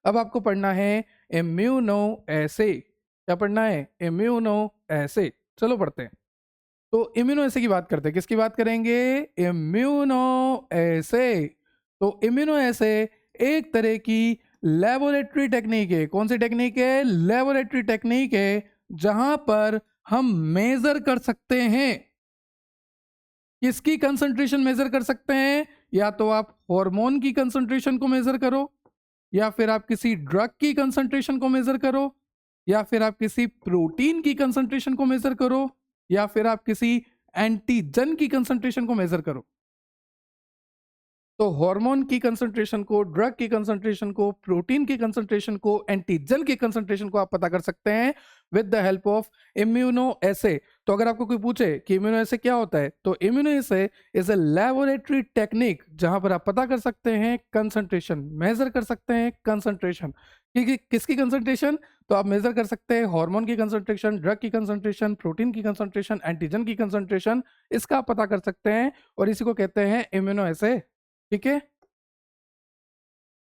अब आपको पढ़ना है इम्यूनो एसे। क्या पढ़ना है? इम्यूनो एसे। चलो पढ़ते हैं। तो इम्यूनो एसे की बात करते हैं। किसकी बात करेंगे? इम्यूनो एसे। तो इम्यूनो एसे एक तरह की लेबोरेटरी टेक्निक है। कौन सी टेक्निक है? लेबोरेटरी टेक्निक है, जहां पर हम मेजर कर सकते हैं। किसकी कंसंट्रेशन मेजर कर सकते हैं? या तो आप हार्मोन की कंसंट्रेशन को मेजर करो, या फिर आप किसी ड्रग की कंसंट्रेशन को मेजर करो, या फिर आप किसी प्रोटीन की कंसंट्रेशन को मेजर करो, या फिर आप किसी एंटीजन की कंसंट्रेशन को मेजर करो। तो हार्मोन की कंसंट्रेशन को, ड्रग की कंसंट्रेशन को, प्रोटीन की कंसंट्रेशन को, एंटीजन की कंसंट्रेशन को आप पता कर सकते हैं with the help of immunoassay. तो अगर आपको कोई पूछे कि इम्यूनो एसे क्या होता है, तो immuno essay is a laboratory technique जहां पर आप पता कर सकते हैं कंसंट्रेशन, मेजर कर सकते हैं कंसंट्रेशन। किसकी कंसंट्रेशन? तो आप मेजर कर सकते हैं हार्मोन की कंसंट्रेशन, ड्रग की कंसंट्रेशन, प्रोटीन की कंसंट्रेशन, एंटीजन की कंसंट्रेशन। इसका आप पता कर सकते हैं और इसी को कहते हैं इम्यूनो एसे। ठीक है,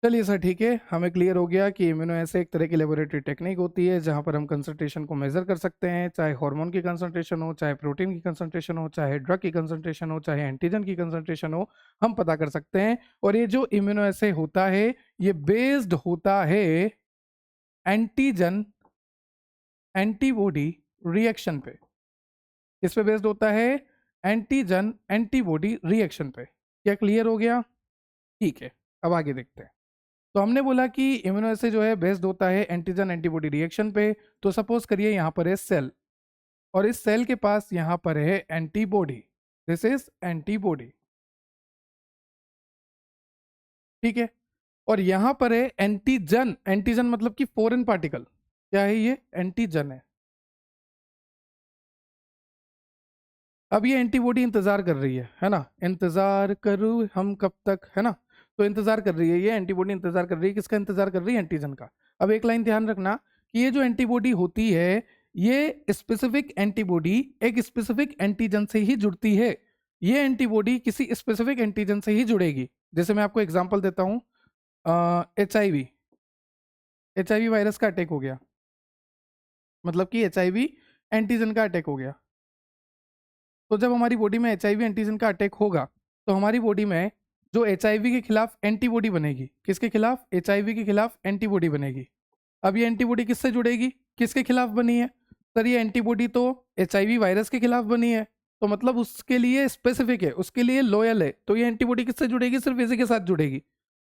चलिए सर, ठीक है, हमें क्लियर हो गया कि इम्यूनो ऐसे एक तरह की लेबोरेटरी टेक्निक होती है जहां पर हम कंसंट्रेशन को मेजर कर सकते हैं, चाहे हार्मोन की कंसंट्रेशन हो, चाहे प्रोटीन की कंसंट्रेशन हो, चाहे ड्रग की कंसंट्रेशन हो, चाहे एंटीजन की कंसंट्रेशन हो, हम पता कर सकते हैं। और ये जो इम्यूनो ऐसे होता है, ये बेस्ड होता है एंटीजन एंटीबॉडी रिएक्शन पे। किस पे बेस्ड होता है? एंटीजन एंटीबॉडी रिएक्शन पे। क्या क्लियर हो गया? ठीक है, अब आगे देखते हैं। तो हमने बोला कि इम्यूनो एसे जो है बेस्ड होता है एंटीजन एंटीबॉडी रिएक्शन पे। तो सपोज करिए यहाँ पर है सेल, और इस सेल के पास यहाँ पर है एंटीबॉडी। This is antibody. ठीक है, और यहाँ पर है एंटीजन। एंटीजन मतलब कि फॉरेन पार्टिकल। क्या है ये? एंटीजन है। अब ये एंटीबॉडी इंतजार कर रही है ना? इंतजार करूँ हम कब तक, है ना? तो इंतजार कर रही है ये एंटीबॉडी, इंतजार कर रही है। किसका इंतजार कर रही है? एंटीजन का। अब एक लाइन ध्यान रखना कि ये जो एंटीबॉडी होती है, ये स्पेसिफिक एंटीबॉडी एक स्पेसिफिक एंटीजन से ही जुड़ती है। ये एंटीबॉडी किसी स्पेसिफिक एंटीजन से ही जुड़ेगी। जैसे मैं आपको एग्जांपल देता हूँ, HIV। HIV वायरस का अटैक हो गया, मतलब कि HIV एंटीजन का अटैक हो गया। तो जब हमारी बॉडी में HIV एंटीजन का अटैक होगा, तो हमारी बॉडी में जो HIV के खिलाफ एंटीबॉडी बनेगी। किसके खिलाफ? HIV के खिलाफ एंटीबॉडी बनेगी। अब ये एंटीबॉडी किससे जुड़ेगी? किसके खिलाफ बनी है? सर ये एंटीबॉडी तो HIV वायरस के खिलाफ बनी है, तो मतलब उसके लिए स्पेसिफिक है, उसके लिए लॉयल है। तो ये एंटीबॉडी किससे जुड़ेगी? सिर्फ इसी के साथ जुड़ेगी।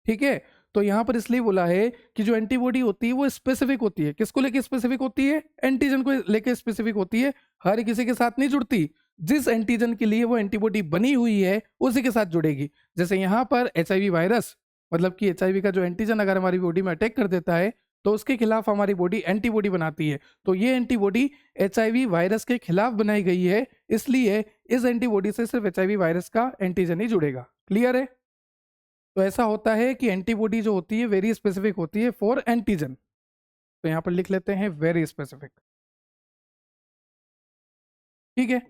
ठीक है, तो यहाँ पर इसलिए बोला है कि जो एंटीबॉडी होती है वो स्पेसिफिक होती है। किसको लेके स्पेसिफिक होती है? एंटीजन को लेके स्पेसिफिक होती है, हर किसी के साथ नहीं जुड़ती। जिस एंटीजन के लिए वो एंटीबॉडी बनी हुई है उसी के साथ जुड़ेगी। जैसे यहाँ पर HIV वायरस, मतलब कि HIV का जो एंटीजन अगर हमारी बॉडी में अटैक कर देता है, तो उसके खिलाफ हमारी बॉडी एंटीबॉडी बनाती है। तो ये एंटीबॉडी HIV वायरस के खिलाफ बनाई गई है, इसलिए इस एंटीबॉडी से सिर्फ HIV वायरस का एंटीजन ही जुड़ेगा। क्लियर है? तो ऐसा होता है कि एंटीबॉडी जो होती है वेरी स्पेसिफिक होती है फॉर एंटीजन। तो यहाँ पर लिख लेते हैं वेरी स्पेसिफिक। ठीक है,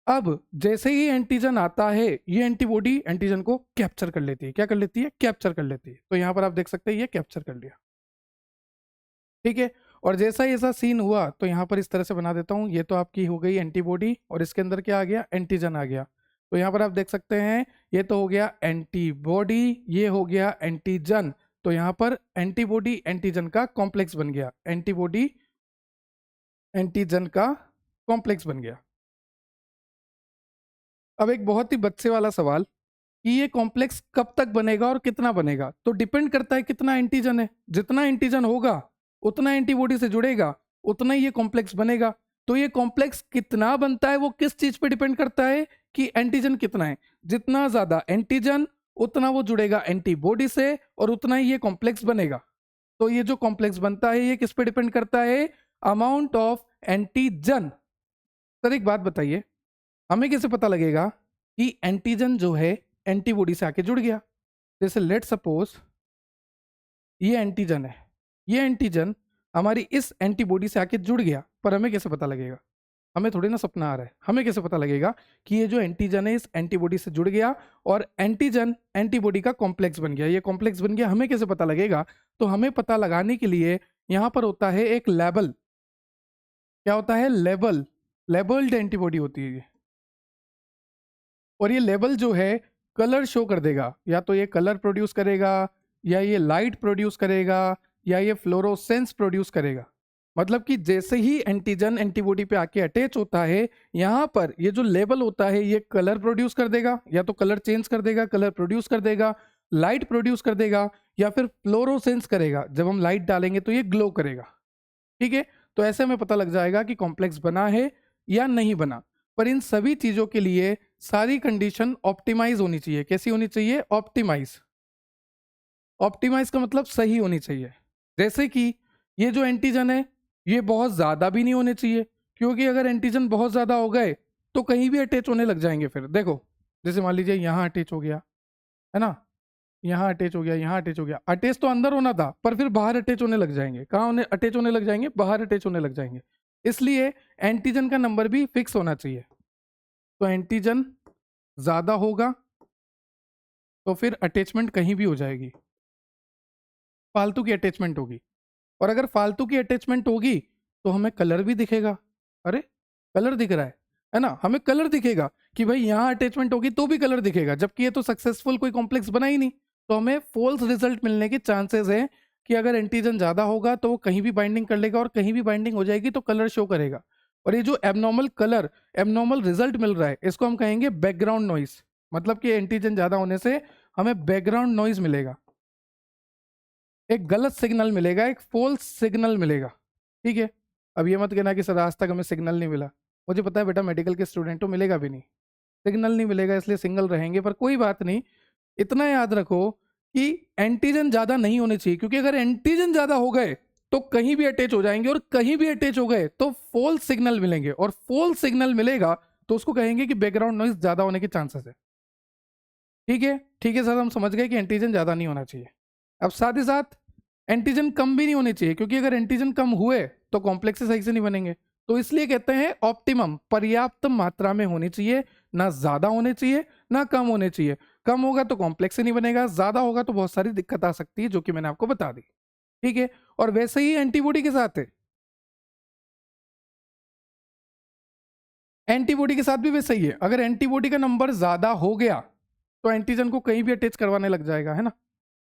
अब जैसे ही एंटीजन आता है, ये एंटीबॉडी एंटीजन को कैप्चर कर लेती है। क्या कर लेती है? कैप्चर कर लेती है। तो यहाँ पर आप देख सकते हैं ये कैप्चर कर लिया। ठीक है, और जैसा ही ऐसा सीन हुआ, तो यहाँ पर इस तरह से बना देता हूँ। ये तो आपकी हो गई एंटीबॉडी, और इसके अंदर क्या आ गया? एंटीजन आ गया। तो यहाँ पर आप देख सकते हैं ये तो हो गया एंटीबॉडी, ये हो गया एंटीजन। तो यहाँ पर एंटीबॉडी एंटीजन का कॉम्प्लेक्स बन गया, एंटीबॉडी एंटीजन का कॉम्प्लेक्स बन गया। अब एक बहुत ही बच्चे वाला सवाल कि ये कॉम्प्लेक्स कब तक बनेगा और कितना बनेगा? तो डिपेंड करता है कितना एंटीजन है। जितना एंटीजन होगा उतना एंटीबॉडी से जुड़ेगा, उतना ही ये कॉम्प्लेक्स बनेगा। तो ये कॉम्प्लेक्स कितना बनता है वो किस चीज पे डिपेंड करता है? कि एंटीजन कितना है। जितना ज्यादा एंटीजन, उतना वो जुड़ेगा एंटीबॉडी से, और उतना ही ये कॉम्प्लेक्स बनेगा। तो ये जो कॉम्प्लेक्स बनता है ये किस पे डिपेंड करता है? Amount of antigen. सर एक बात बताइए, हमें कैसे पता लगेगा कि एंटीजन जो है एंटीबॉडी से आके जुड़ गया? जैसे लेट सपोज ये एंटीजन है, ये एंटीजन हमारी इस एंटीबॉडी से आके जुड़ गया, पर हमें कैसे पता लगेगा? हमें थोड़ी ना सपना आ रहा है, हमें कैसे पता लगेगा कि ये जो एंटीजन है इस एंटीबॉडी से जुड़ गया और एंटीजन एंटीबॉडी का कॉम्प्लेक्स बन गया, ये कॉम्प्लेक्स बन गया, हमें कैसे पता लगेगा? तो हमें पता लगाने के लिए यहाँ पर होता है एक लेबल। क्या होता है? लेबल। लेबल्ड एंटीबॉडी होती है ये, और ये लेबल जो है कलर शो कर देगा, या तो ये कलर प्रोड्यूस करेगा, या ये लाइट प्रोड्यूस करेगा, या ये फ्लोरोसेंस प्रोड्यूस करेगा। मतलब कि जैसे ही एंटीजन एंटीबॉडी पे आके अटैच होता है, यहाँ पर ये जो लेबल होता है ये कलर प्रोड्यूस कर देगा, या तो कलर चेंज कर देगा, कलर प्रोड्यूस कर देगा, लाइट प्रोड्यूस कर देगा, या फिर फ्लोरोसेंस करेगा। जब हम लाइट डालेंगे तो ये ग्लो करेगा। ठीक है, तो ऐसे हमें पता लग जाएगा कि कॉम्प्लेक्स बना है या नहीं बना। पर इन सभी चीजों के लिए सारी कंडीशन ऑप्टिमाइज होनी चाहिए। कैसी होनी चाहिए? ऑप्टिमाइज। ऑप्टिमाइज का मतलब सही होनी चाहिए। जैसे कि ये जो एंटीजन है ये बहुत ज्यादा भी नहीं होने चाहिए, क्योंकि अगर एंटीजन बहुत ज्यादा हो गए तो कहीं भी अटैच होने लग जाएंगे। फिर देखो, जैसे मान लीजिए यहाँ अटैच हो गया, है ना, यहाँ अटैच हो गया, यहाँ अटैच हो गया। अटैच तो अंदर होना था पर फिर बाहर अटैच होने लग जाएंगे। कहाँ होने अटैच होने लग जाएंगे? बाहर अटैच होने लग जाएंगे। इसलिए एंटीजन का नंबर भी फिक्स होना चाहिए। तो एंटीजन ज्यादा होगा तो फिर अटैचमेंट कहीं भी हो जाएगी, फालतू की अटैचमेंट होगी। और अगर फालतू की अटैचमेंट होगी तो हमें कलर भी दिखेगा। अरे कलर दिख रहा है ना, हमें कलर दिखेगा कि भाई यहाँ अटैचमेंट होगी तो भी कलर दिखेगा, जबकि ये तो सक्सेसफुल कोई कॉम्प्लेक्स बना ही नहीं। तो हमें फॉल्स रिजल्ट मिलने के चांसेस है कि अगर एंटीजन ज्यादा होगा तो वो कहीं भी बाइंडिंग कर लेगा, और कहीं भी बाइंडिंग हो जाएगी तो कलर शो करेगा। और ये जो एबनॉर्मल कलर, एबनॉर्मल रिजल्ट मिल रहा है, इसको हम कहेंगे बैकग्राउंड नॉइस। मतलब कि एंटीजन ज्यादा होने से हमें बैकग्राउंड नॉइज मिलेगा, एक गलत सिग्नल मिलेगा, एक फॉल्स सिग्नल मिलेगा। ठीक है, अब ये मत कहना कि सर आज तक हमें सिग्नल नहीं मिला। मुझे पता है बेटा, मेडिकल के स्टूडेंट तो मिलेगा भी नहीं, सिग्नल नहीं मिलेगा, इसलिए सिंगल रहेंगे। पर कोई बात नहीं, इतना याद रखो कि एंटीजन ज्यादा नहीं होने चाहिए, क्योंकि अगर एंटीजन ज्यादा हो गए तो कहीं भी अटैच हो जाएंगे, और कहीं भी अटैच हो गए तो फॉल्स सिग्नल मिलेंगे, और फॉल्स सिग्नल मिलेगा तो उसको कहेंगे कि बैकग्राउंड नॉइज ज्यादा होने के चांसेस है। ठीक है, ठीक है सर, हम समझ गए कि एंटीजन ज्यादा नहीं होना चाहिए। अब साथ ही साथ एंटीजन कम भी नहीं होने चाहिए, क्योंकि अगर एंटीजन कम हुए तो कॉम्प्लेक्स सही से नहीं बनेंगे। तो इसलिए कहते हैं ऑप्टिमम, पर्याप्त मात्रा में होनी चाहिए, ना ज्यादा होने चाहिए ना कम होने चाहिए। कम होगा तो कॉम्प्लेक्स ही नहीं बनेगा, ज्यादा होगा तो बहुत सारी दिक्कत आ सकती है, जो कि मैंने आपको बता दी। ठीक है, और वैसे ही एंटीबॉडी के साथ है, एंटीबॉडी के साथ भी वैसे ही है। अगर एंटीबॉडी का नंबर ज्यादा हो गया तो एंटीजन को कहीं भी अटैच करवाने लग जाएगा, है ना।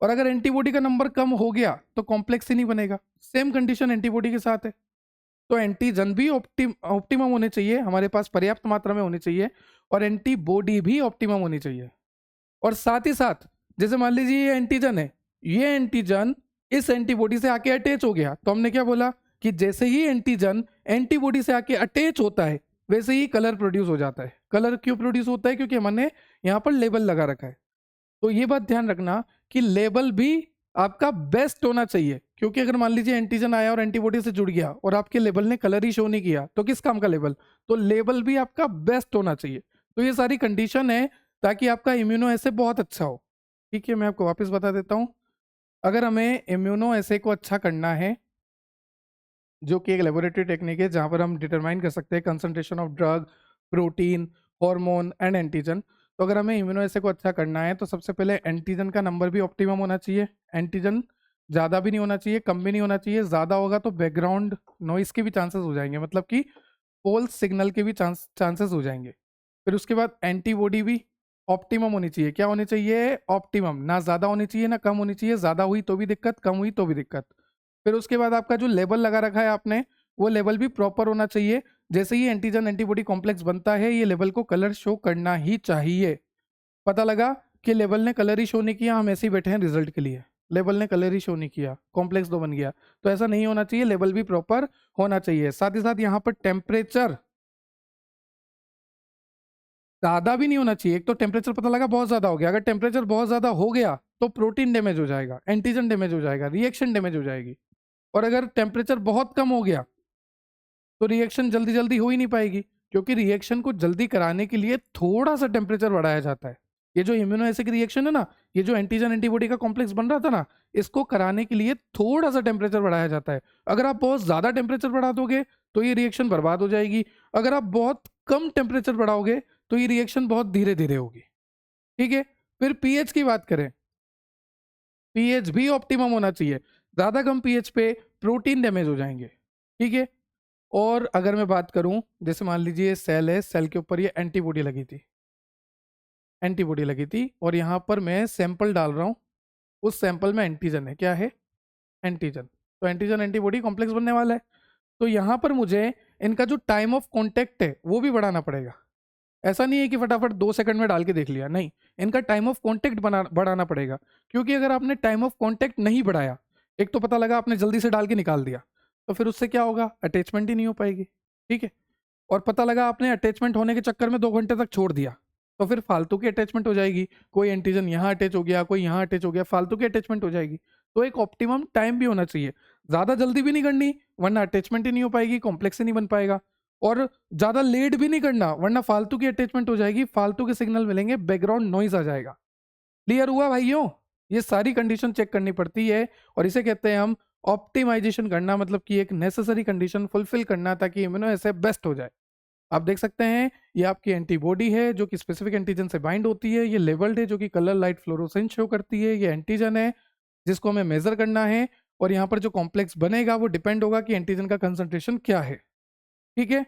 और अगर एंटीबॉडी का नंबर कम हो गया तो कॉम्प्लेक्स ही नहीं बनेगा। सेम कंडीशन एंटीबॉडी के साथ है। तो एंटीजन भी ऑप्टिमम होने चाहिए, हमारे पास पर्याप्त मात्रा में होनी चाहिए, और एंटीबॉडी भी ऑप्टिमम होनी चाहिए। और साथ ही साथ जैसे मान लीजिए ये एंटीजन है, ये एंटीजन इस एंटीबॉडी से आके अटैच हो गया, तो हमने क्या बोला कि जैसे ही एंटीजन एंटीबॉडी से आके अटैच होता है वैसे ही कलर प्रोड्यूस हो जाता है। कलर क्यों प्रोड्यूस होता है? क्योंकि हमने यहाँ पर लेबल लगा रखा है। तो ये बात ध्यान रखना कि लेबल भी आपका बेस्ट होना चाहिए, क्योंकि अगर मान लीजिए एंटीजन आया और एंटीबॉडी से जुड़ गया और आपके लेबल ने कलर ही शो नहीं किया तो किस काम का लेबल? तो लेबल भी आपका बेस्ट होना चाहिए। तो ये सारी कंडीशन है ताकि आपका इम्यूनो ऐसे बहुत अच्छा हो। ठीक है, मैं आपको वापस बता देता हूँ। अगर हमें इम्यूनो ऐसे को अच्छा करना है, जो कि एक लेबोरेटरी टेक्निक है जहाँ पर हम डिटरमाइन कर सकते हैं concentration of drug, protein, hormone and antigen. तो अगर हमें इम्यूनो एसे को अच्छा करना है तो सबसे पहले एंटीजन का नंबर भी ऑप्टिमम होना चाहिए। एंटीजन ज़्यादा भी नहीं होना चाहिए, कम भी नहीं होना चाहिए। ज़्यादा होगा तो बैकग्राउंड नॉइस के भी चांसेस हो जाएंगे, मतलब कि फॉल्स सिग्नल के भी चांसेस हो जाएंगे। फिर उसके बाद एंटीबॉडी भी ऑप्टिमम होनी चाहिए। क्या होनी चाहिए? ऑप्टिमम, ना ज़्यादा होनी चाहिए ना कम होनी चाहिए। ज़्यादा हुई तो भी दिक्कत, कम हुई तो भी दिक्कत। फिर उसके बाद आपका जो लेबल लगा रखा है आपने, वो लेबल भी प्रॉपर होना चाहिए। जैसे ही एंटीजन एंटीबॉडी कॉम्प्लेक्स बनता है ये लेबल को कलर शो करना ही चाहिए। पता लगा कि लेबल ने कलर ही शो नहीं किया, हम ऐसे ही बैठे हैं रिजल्ट के लिए, लेबल ने कलर ही शो नहीं किया, कॉम्प्लेक्स दो बन गया। तो ऐसा नहीं होना चाहिए, लेबल भी प्रॉपर होना चाहिए। साथ ही साथ यहाँ पर टेम्परेचर ज्यादा भी नहीं होना चाहिए। एक तो टेम्परेचर पता लगा बहुत ज्यादा हो गया, अगर टेम्परेचर बहुत ज्यादा हो गया तो प्रोटीन डैमेज हो जाएगा, एंटीजन डैमेज हो जाएगा, रिएक्शन डैमेज हो जाएगी। और अगर टेम्परेचर बहुत कम हो गया तो रिएक्शन जल्दी जल्दी हो ही नहीं पाएगी, क्योंकि रिएक्शन को जल्दी कराने के लिए थोड़ा सा टेम्परेचर बढ़ाया जाता है। ये जो इम्यूनो एसिड रिएक्शन है ना, ये जो एंटीजन एंटीबॉडी का कॉम्प्लेक्स बन रहा था ना, इसको कराने के लिए थोड़ा सा टेम्परेचर बढ़ाया जाता है। अगर आप बहुत ज़्यादा टेम्परेचर बढ़ा दोगे तो ये रिएक्शन बर्बाद हो जाएगी। अगर आप बहुत कम टेम्परेचर बढ़ाओगे तो ये रिएक्शन बहुत धीरे धीरे होगी। ठीक है। फिर पीएच की बात करें, पीएच भी ऑप्टिमम होना चाहिए। ज़्यादा कम पीएच पे प्रोटीन डैमेज हो जाएंगे। ठीक है। और अगर मैं बात करूं, जैसे मान लीजिए सेल है, सेल के ऊपर ये एंटीबॉडी लगी थी, एंटीबॉडी लगी थी और यहाँ पर मैं सैंपल डाल रहा हूँ। उस सैंपल में एंटीजन है, क्या है? एंटीजन। तो एंटीजन एंटीबॉडी कॉम्प्लेक्स बनने वाला है। तो यहाँ पर मुझे इनका जो टाइम ऑफ कॉन्टेक्ट है वो भी बढ़ाना पड़ेगा। ऐसा नहीं है कि फटाफट 2 सेकंड में डाल के देख लिया, नहीं, इनका टाइम ऑफ कॉन्टेक्ट बढ़ाना पड़ेगा। क्योंकि अगर आपने टाइम ऑफ कॉन्टेक्ट नहीं बढ़ाया, एक तो पता लगा आपने जल्दी से डाल के निकाल दिया, तो फिर उससे क्या होगा? अटैचमेंट ही नहीं हो पाएगी। ठीक है। और पता लगा आपने अटैचमेंट होने के चक्कर में 2 घंटे तक छोड़ दिया, तो फिर फालतू की अटैचमेंट हो जाएगी। कोई एंटीजन यहाँ अटैच हो गया, कोई यहाँ अटैच हो गया, फालतू की अटैचमेंट हो जाएगी। तो एक ऑप्टिमम टाइम भी होना चाहिए। ज़्यादा जल्दी भी नहीं करनी, वरना अटैचमेंट ही नहीं हो पाएगी, कॉम्प्लेक्स ही नहीं बन पाएगा। और ज़्यादा लेट भी नहीं करना, वरना फालतू की अटैचमेंट हो जाएगी, फालतू के सिग्नल मिलेंगे, बैकग्राउंड नॉइज आ जाएगा। क्लियर हुआ भाइयों? ये सारी कंडीशन चेक करनी पड़ती है और इसे कहते हैं हम ऑप्टिमाइजेशन करना, मतलब कि एक नेसेसरी कंडीशन फुलफिल करना ताकि इम्यूनो ऐसे बेस्ट हो जाए। आप देख सकते हैं ये आपकी एंटीबॉडी है जो कि स्पेसिफिक एंटीजन से बाइंड होती है। ये लेबल्ड है जो कि कलर लाइट फ्लोरोसेंस शो करती है। ये एंटीजन है जिसको हमें मेजर करना है और यहाँ पर जो कॉम्प्लेक्स बनेगा वो डिपेंड होगा कि एंटीजन का कंसंट्रेशन क्या है। ठीक है।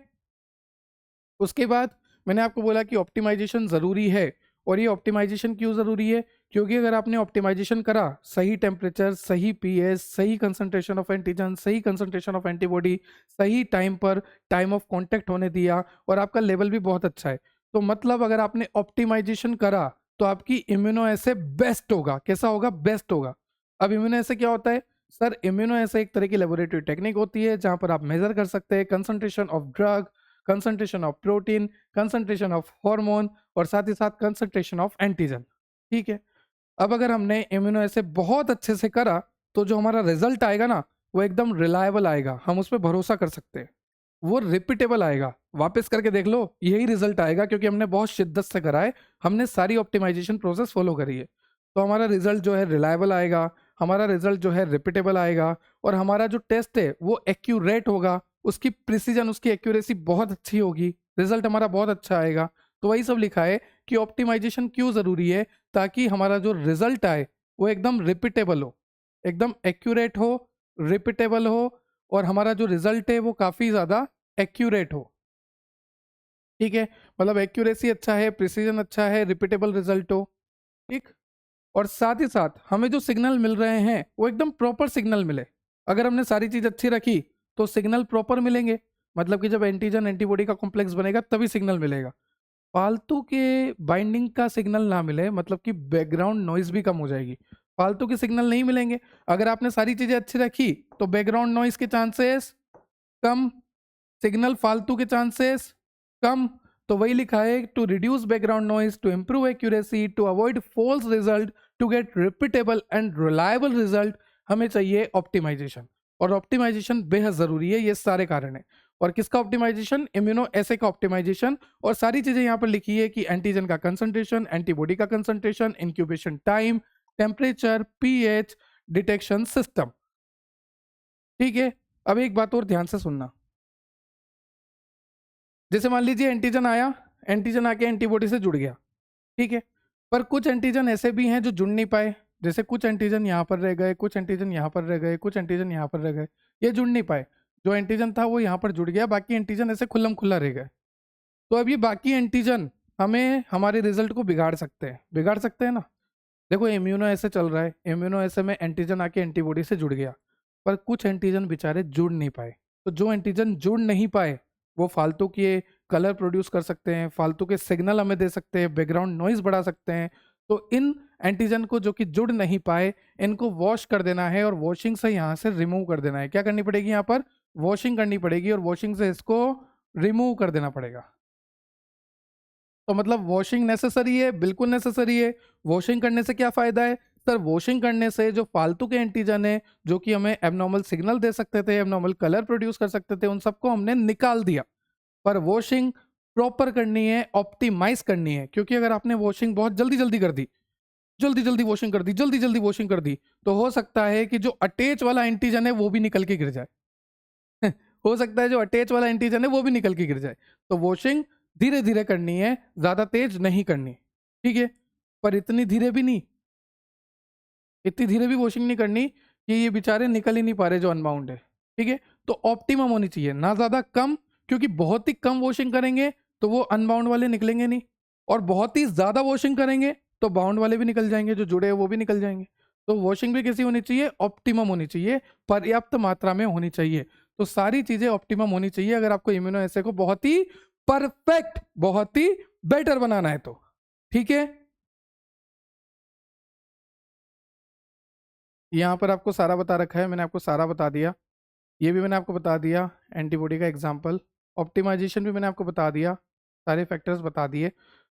उसके बाद मैंने आपको बोला कि ऑप्टिमाइजेशन ज़रूरी है। और ये ऑप्टिमाइजेशन क्यों ज़रूरी है? क्योंकि अगर आपने ऑप्टिमाइजेशन करा, सही टेम्परेचर, सही पीएच, सही कंसंट्रेशन ऑफ एंटीजन, सही कंसंट्रेशन ऑफ एंटीबॉडी, सही टाइम पर टाइम ऑफ कांटेक्ट होने दिया और आपका लेवल भी बहुत अच्छा है, तो मतलब अगर आपने ऑप्टिमाइजेशन करा तो आपकी इम्यूनो ऐसे बेस्ट होगा। कैसा होगा? बेस्ट होगा। अब इम्यूनो ऐसे क्या होता है सर? इम्यूनो ऐसे एक तरह की लेबोरेटरी टेक्निक होती है जहां पर आप मेजर कर सकते हैं concentration of drug, concentration of protein, concentration of hormone और साथ ही साथ कंसंट्रेशन ऑफ एंटीजन। ठीक है। अब अगर हमने इम्यूनो ऐसे बहुत अच्छे से करा तो जो हमारा रिजल्ट आएगा ना, वो एकदम रिलायबल आएगा, हम उस पर भरोसा कर सकते हैं, वो रिपीटेबल आएगा। वापस करके देख लो, यही रिजल्ट आएगा क्योंकि हमने बहुत शिद्दत से करा है, हमने सारी ऑप्टिमाइजेशन प्रोसेस फॉलो करी है। तो हमारा रिजल्ट जो है रिलायबल आएगा, हमारा रिजल्ट जो है रिपीटेबल आएगा और हमारा जो टेस्ट है वो एक्यूरेट होगा, उसकी प्रिसीजन, उसकी एक्यूरेसी बहुत अच्छी होगी, रिजल्ट हमारा बहुत अच्छा आएगा। तो वही सब लिखा है कि ऑप्टिमाइजेशन क्यों ज़रूरी है, ताकि हमारा जो रिजल्ट आए वो एकदम रिपीटेबल हो, एकदम एक्यूरेट हो, रिपीटेबल हो और हमारा जो रिजल्ट है वो काफ़ी ज़्यादा एक्यूरेट हो। ठीक है। मतलब एक्यूरेसी अच्छा है, प्रिसीजन अच्छा है, रिपीटेबल रिजल्ट हो। ठीक। और साथ ही साथ हमें जो सिग्नल मिल रहे हैं वो एकदम प्रॉपर सिग्नल मिले। अगर हमने सारी चीज़ अच्छी रखी तो सिग्नल प्रॉपर मिलेंगे। मतलब कि जब एंटीजन एंटीबॉडी का कॉम्प्लेक्स बनेगा तभी सिग्नल मिलेगा। फालतू के बाइंडिंग का सिग्नल ना मिले, मतलब कि बैकग्राउंड नॉइज भी कम हो जाएगी। फालतू के सिग्नल नहीं मिलेंगे। अगर आपने सारी चीज़ें अच्छी रखी तो बैकग्राउंड नॉइज के चांसेस कम, सिग्नल फालतू के चांसेस कम। तो वही लिखा है, to reduce background noise, to improve accuracy, to avoid false result, to get repeatable and reliable result, हमें चाहिए ऑप्टिमाइजेशन। और ऑप्टिमाइजेशन बेहद जरूरी है, ये सारे कारण है। और किसका ऑप्टिमाइजेशन? इम्यूनो एसे का ऑप्टिमाइजेशन। और सारी चीजें यहाँ पर लिखी है कि एंटीजन का कंसंट्रेशन, एंटीबॉडी का concentration, incubation time, temperature, pH, detection system. ठीक है। अब एक बात और ध्यान से सुनना। जैसे मान लीजिए एंटीजन आया, एंटीजन आके एंटीबॉडी से जुड़ गया। ठीक है। पर कुछ एंटीजन ऐसे भी हैं जो जुड़ नहीं पाए। जैसे कुछ एंटीजन यहाँ पर रह गए, कुछ एंटीजन यहाँ पर रह गए, कुछ एंटीजन यहाँ पर रह गए, ये जुड़ नहीं पाए। जो एंटीजन था वो यहाँ पर जुड़ गया, बाकी एंटीजन ऐसे खुल्लम खुल्ला रह गए। तो अब ये बाकी एंटीजन हमें हमारे रिजल्ट को बिगाड़ सकते हैं, बिगाड़ सकते हैं ना। देखो इम्यूनो ऐसे चल रहा है, इम्यूनो ऐसे में एंटीजन आके एंटीबॉडी से जुड़ गया, पर कुछ एंटीजन बेचारे जुड़ नहीं पाए। तो जो एंटीजन जुड़ नहीं पाए वो फालतू के कलर प्रोड्यूस कर सकते हैं, फालतू के सिग्नल हमें दे सकते हैं, बैकग्राउंड नॉइज बढ़ा सकते हैं। तो इन एंटीजन को जो कि जुड़ नहीं पाए, इनको वॉश कर देना है और वॉशिंग से यहाँ से रिमूव कर देना है। क्या करनी पड़ेगी? यहाँ पर वॉशिंग करनी पड़ेगी और वॉशिंग से इसको रिमूव कर देना पड़ेगा। तो मतलब वॉशिंग नेसेसरी है, बिल्कुल नेसेसरी है। वॉशिंग करने से क्या फ़ायदा है? सर वॉशिंग करने से जो फालतू के एंटीजन है जो कि हमें एबनॉर्मल सिग्नल दे सकते थे, एबनॉर्मल कलर प्रोड्यूस कर सकते थे, उन सबको हमने निकाल दिया। पर वॉशिंग प्रॉपर करनी है, ऑप्टिमाइज करनी है। क्योंकि अगर आपने वॉशिंग बहुत जल्दी जल्दी कर दी, जल्दी जल्दी वॉशिंग कर दी, जल्दी जल्दी वॉशिंग कर दी, तो हो सकता है कि जो अटैच वाला एंटीजन है वो भी निकल के गिर जाए। हो सकता है जो अटैच वाला एंटीजन है वो भी निकल के गिर जाए। तो वॉशिंग धीरे धीरे करनी है, ज्यादा तेज नहीं करनी, ठीक है। पर इतनी धीरे भी नहीं, इतनी धीरे भी वॉशिंग नहीं करनी कि ये बेचारे निकल ही नहीं पा रहे जो अनबाउंड है, ठीक है। तो ऑप्टिमम होनी चाहिए, ना ज्यादा कम, क्योंकि बहुत ही कम वॉशिंग करेंगे तो वो अनबाउंड वाले निकलेंगे नहीं, और बहुत ही ज्यादा वॉशिंग करेंगे तो बाउंड वाले भी निकल जाएंगे, जो जुड़े हैं वो भी निकल जाएंगे। तो वॉशिंग भी कैसी होनी चाहिए, ऑप्टिमम होनी चाहिए, पर्याप्त मात्रा में होनी चाहिए। तो सारी चीजें ऑप्टिमम होनी चाहिए अगर आपको इम्यूनो एसे को बहुत ही परफेक्ट, बहुत ही बेटर बनाना है तो, ठीक है। यहाँ पर आपको सारा बता रखा है, मैंने आपको सारा बता दिया, ये भी मैंने आपको बता दिया, एंटीबॉडी का एग्जाम्पल, ऑप्टिमाइजेशन भी मैंने आपको बता दिया, सारे फैक्टर्स बता दिए।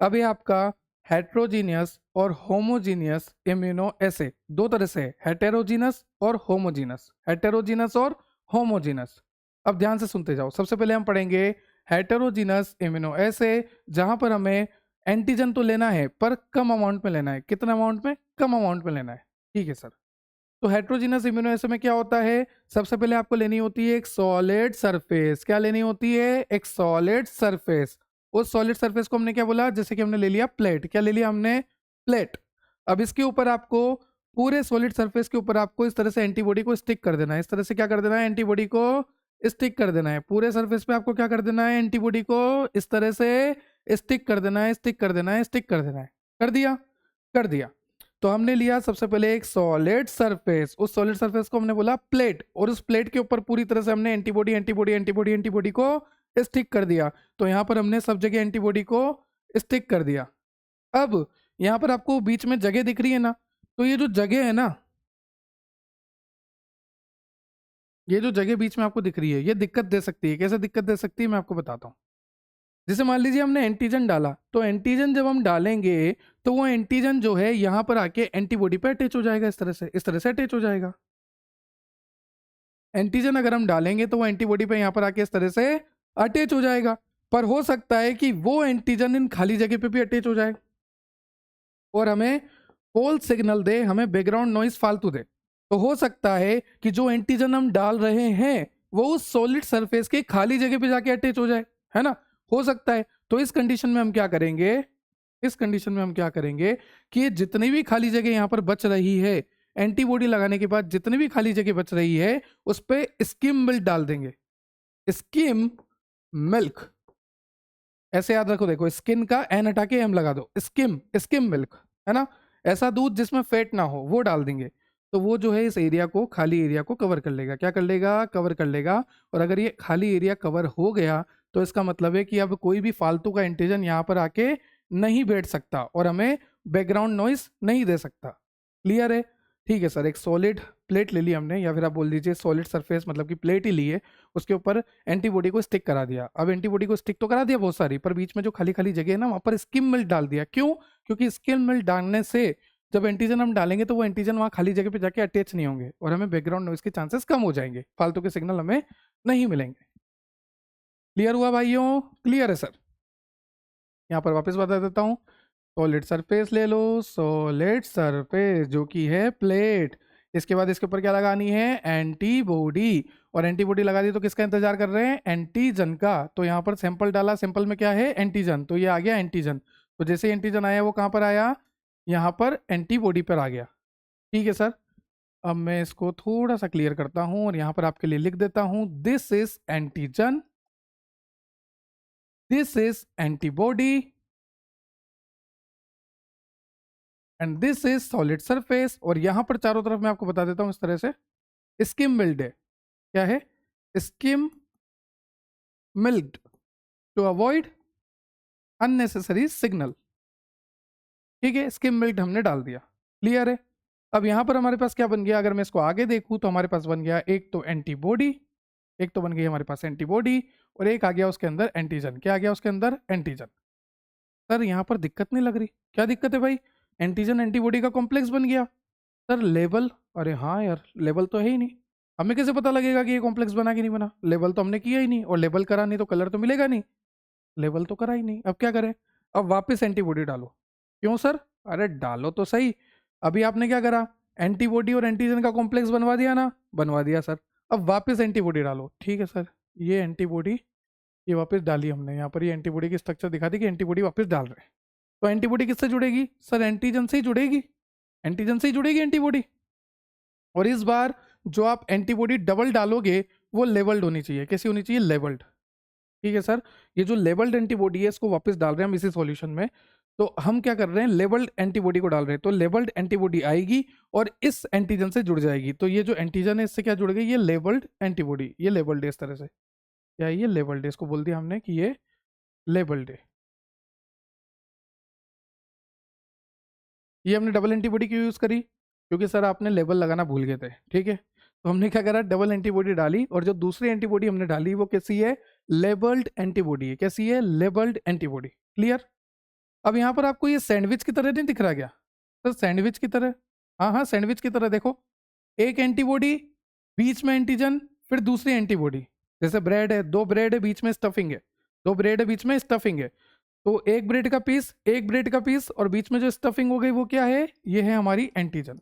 अब ये आपका हेट्रोजीनियस और होमोजीनियस इम्यूनो एसे दो तरह से है, हेटेरोजीनस और होमोजीनस, हेटेरोजीनस और होमोजीनस। अब ध्यान से सुनते जाओ। सबसे पहले हम पढ़ेंगे हेटेरोजीनस इम्यूनो एसे, जहां पर हमें एंटीजन तो लेना है पर कम अमाउंट में लेना है। कितना अमाउंट में? कम अमाउंट में लेना है, ठीक है सर। तो हेट्रोजीनस इम्यूनो एसे में क्या होता है, सबसे पहले आपको लेनी होती है एक सॉलिड सरफेस। क्या लेनी होती है? एक सॉलिड सरफेस। उस सॉलिड सरफेस को हमने क्या बोला, जैसे कि हमने ले लिया प्लेट। क्या ले लिया हमने? प्लेट। अब इसके ऊपर आपको, पूरे सॉलिड सरफेस के ऊपर आपको इस तरह से एंटीबॉडी को स्टिक कर देना है। इस तरह से क्या कर देना है? एंटीबॉडी को स्टिक कर देना है। पूरे सरफेस पे आपको क्या कर देना है? एंटीबॉडी को इस तरह से स्टिक कर देना है, स्टिक कर देना है, स्टिक कर देना है। कर दिया? कर दिया। तो हमने लिया सबसे पहले एक सॉलिड सरफेस, उस सॉलिड सरफेस को हमने बोला प्लेट, और उस प्लेट के ऊपर पूरी तरह से हमने एंटीबॉडी एंटीबॉडी एंटीबॉडी एंटीबॉडी को स्टिक कर दिया। तो यहाँ पर हमने सब जगह एंटीबॉडी को स्टिक कर दिया। अब यहाँ पर आपको बीच में जगह दिख रही है ना, तो ये जो जगह है ना, ये जो जगह बीच में आपको दिख रही है, ये दिक्कत दे सकती है। कैसे दिक्कत दे सकती है, मैं आपको बताता हूँ। जैसे मान लीजिए हमने एंटीजन डाला, तो एंटीजन जब हम डालेंगे तो वो एंटीजन जो है यहाँ पर आके एंटीबॉडी पे अटैच हो जाएगा, इस तरह से अटैच हो जाएगा। एंटीजन अगर हम डालेंगे तो वो एंटीबॉडी पे यहाँ पर आके इस तरह से अटैच हो जाएगा। पर हो सकता है कि वो एंटीजन इन खाली जगह पे भी अटैच हो जाए और हमें फॉल्स सिग्नल दे, हमें बैकग्राउंड नॉइस फालतू दे। तो हो सकता है कि जो एंटीजन हम डाल रहे हैं वो उस सॉलिड सरफेस के खाली जगह पे जाके अटैच हो जाए, है ना, हो सकता है। तो इस कंडीशन में हम क्या करेंगे, इस कंडीशन में हम क्या करेंगे कि जितनी भी खाली जगह यहाँ पर बच रही है, एंटीबॉडी लगाने के बाद जितनी भी खाली जगह बच रही है उस पर स्किम मिल्क डाल देंगे। स्किम मिल्क, ऐसे याद रखो, देखो स्किन का एन हटा के एम लगा दो, स्किम, स्किम मिल्क, है ना, ऐसा दूध जिसमें फैट ना हो वो डाल देंगे। तो वो जो है इस एरिया को, खाली एरिया को कवर कर लेगा। क्या कर लेगा? कवर कर लेगा। और अगर ये खाली एरिया कवर हो गया तो इसका मतलब है कि अब कोई भी फालतू का एंटीजन यहाँ पर आके नहीं बैठ सकता और हमें बैकग्राउंड नॉइस नहीं दे सकता। क्लियर है? ठीक है सर। एक सॉलिड प्लेट ले ली हमने, या फिर आप बोल दीजिए सॉलिड सरफेस, मतलब कि प्लेट ही ली है, उसके ऊपर एंटीबॉडी को स्टिक करा दिया। अब एंटीबॉडी को स्टिक तो करा दिया बहुत सारी, पर बीच में जो खाली खाली जगह है ना, वहां पर स्किम मिल्क डाल दिया। क्यों? क्योंकि स्किम मिल्क डालने से जब एंटीजन हम डालेंगे तो वो एंटीजन वहां खाली जगह पे जाके अटैच नहीं होंगे और हमें बैकग्राउंड नॉइस के चांसेस कम हो जाएंगे, फालतू के सिग्नल हमें नहीं मिलेंगे। क्लियर हुआ भाइयों? क्लियर है सर। यहाँ पर वापस बता देता हूँ। सॉलिड सरफेस ले लो, सॉलिड सरफेस जो कि है प्लेट। इसके बाद इसके ऊपर क्या लगानी है? एंटीबॉडी। और एंटीबॉडी लगा दी तो किसका इंतजार कर रहे हैं? एंटीजन का। तो यहाँ पर सैंपल डाला, सैंपल में क्या है? एंटीजन। तो ये आ गया एंटीजन। तो जैसे एंटीजन आया वो कहाँ पर आया? यहाँ पर एंटीबॉडी पर आ गया। ठीक है सर। अब मैं इसको थोड़ा सा क्लियर करता हूँ और यहाँ पर आपके लिए लिख देता हूँ, this is antigen, this is antibody and this is solid surface. और यहां पर चारों तरफ मैं आपको बता देता हूं इस तरह से, स्किम मिल्ड है। क्या है? Skim milk, to avoid unnecessary signal. ठीक है, स्किम मिल्ड हमने डाल दिया। क्लियर है? अब यहां पर हमारे पास क्या बन गया? अगर मैं इसको आगे देखूं तो हमारे पास बन गया एक तो एंटीबॉडी, एक तो बन गई हमारे पास एंटीबॉडी, और एक आ गया उसके अंदर एंटीजन। क्या आ गया उसके अंदर? एंटीजन। सर यहाँ पर दिक्कत नहीं लग रही? क्या दिक्कत है भाई? एंटीजन एंटीबॉडी का कॉम्प्लेक्स बन गया। सर लेवल, अरे हाँ यार, लेवल तो है ही नहीं। हमें कैसे पता लगेगा कि ये कॉम्प्लेक्स बना कि नहीं बना? लेवल तो हमने किया ही नहीं, और लेवल करा नहीं तो कलर तो मिलेगा नहीं। लेवल तो करा ही नहीं, अब क्या करें? अब वापस एंटीबॉडी डालो। क्यों सर? अरे डालो तो सही। अभी आपने क्या करा? एंटीबॉडी और एंटीजन का कॉम्प्लेक्स बनवा दिया ना? बनवा दिया सर। अब वापस एंटीबॉडी डालो। ठीक है सर, ये एंटीबॉडी ये वापस डाली हमने, यहाँ पर ये एंटीबॉडी की स्ट्रक्चर दिखा दी कि एंटीबॉडी वापस डाल रहे हैं। तो एंटीबॉडी किससे जुड़ेगी सर? एंटीजन से ही जुड़ेगी, एंटीजन से ही जुड़ेगी एंटीबॉडी। और इस बार जो आप एंटीबॉडी डबल डालोगे वो लेवल्ड होनी चाहिए। कैसी होनी चाहिए? लेवल्ड। ठीक है सर, ये जो लेवल्ड एंटीबॉडी है इसको वापस डाल रहे हैं हम इसी सॉल्यूशन में। तो हम क्या कर रहे हैं? लेवल्ड एंटीबॉडी को डाल रहे हैं। तो लेवल्ड एंटीबॉडी आएगी और इस एंटीजन से जुड़ जाएगी। तो ये जो एंटीजन है इससे क्या जुड़ गई? ये लेवल्ड एंटीबॉडी, ये लेवल्ड है इस तरह से। क्या है? ये लेवल्ड है, इसको बोल दिया हमने कि ये लेवल्ड है। ये हमने डबल एंटीबॉडी क्यों यूज करी? क्योंकि सर आपने लेबल लगाना भूल गए थे। ठीक है, तो हमने क्या करा? डबल एंटीबॉडी डाली, और जो दूसरी एंटीबॉडी हमने डाली वो कैसी है? लेबल्ड एंटीबॉडी है। कैसी है? Labelled antibody. क्लियर? अब यहाँ पर आपको ये सैंडविच की तरह नहीं दिख रहा क्या सर? सैंडविच की तरह, हाँ हाँ सैंडविच की तरह। देखो, एक एंटीबॉडी, बीच में एंटीजन, फिर दूसरी एंटीबॉडी। जैसे ब्रेड है, दो ब्रेड है, बीच में स्टफिंग है, दो ब्रेड है, बीच में स्टफिंग है। तो एक ब्रेड का पीस, एक ब्रेड का पीस, और बीच में जो स्टफिंग हो गई वो क्या है? ये है हमारी एंटीजन।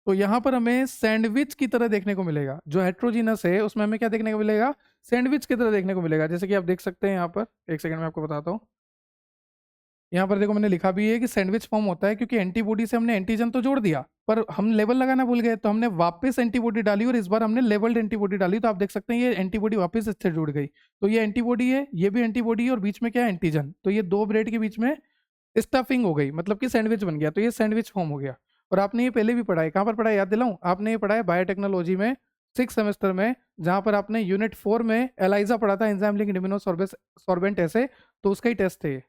तो यहाँ पर हमें सैंडविच की तरह देखने को मिलेगा। जो हेट्रोजीनस है उसमें हमें क्या देखने को मिलेगा? सैंडविच की तरह देखने को मिलेगा। जैसे कि आप देख सकते हैं यहाँ पर, एक सेकंड में आपको बताता हूँ। यहाँ पर देखो मैंने लिखा भी है कि सैंडविच फॉर्म होता है क्योंकि एंटीबॉडी से हमने एंटीजन तो जोड़ दिया पर हम लेवल लगाना भूल गए, तो हमने वापस एंटीबॉडी डाली और इस बार हमने लेवल्ड एंटीबॉडी डाली। तो आप देख सकते हैं ये एंटीबॉडी वापस इससे जुड़ गई। तो ये एंटीबॉडी है, ये भी एंटीबॉडी है, और बीच में क्या है? एंटीजन। तो ये दो ब्रेड के बीच में स्टफिंग हो गई, मतलब कि सैंडविच बन गया। तो ये सैंडविच फॉर्म हो गया। और आपने ये पहले भी पढ़ा है। कहाँ पर पढ़ा है? याद दिलाऊं? आपने ये पढ़ा है बायोटेक्नोलॉजी में 6 सेमेस्टर में, जहां पर आपने यूनिट 4 में एलाइजा पढ़ा था, एंजाइम लिंक्ड इम्यूनोसॉर्बेंट ऐसे। तो उसका ही टेस्ट है ये,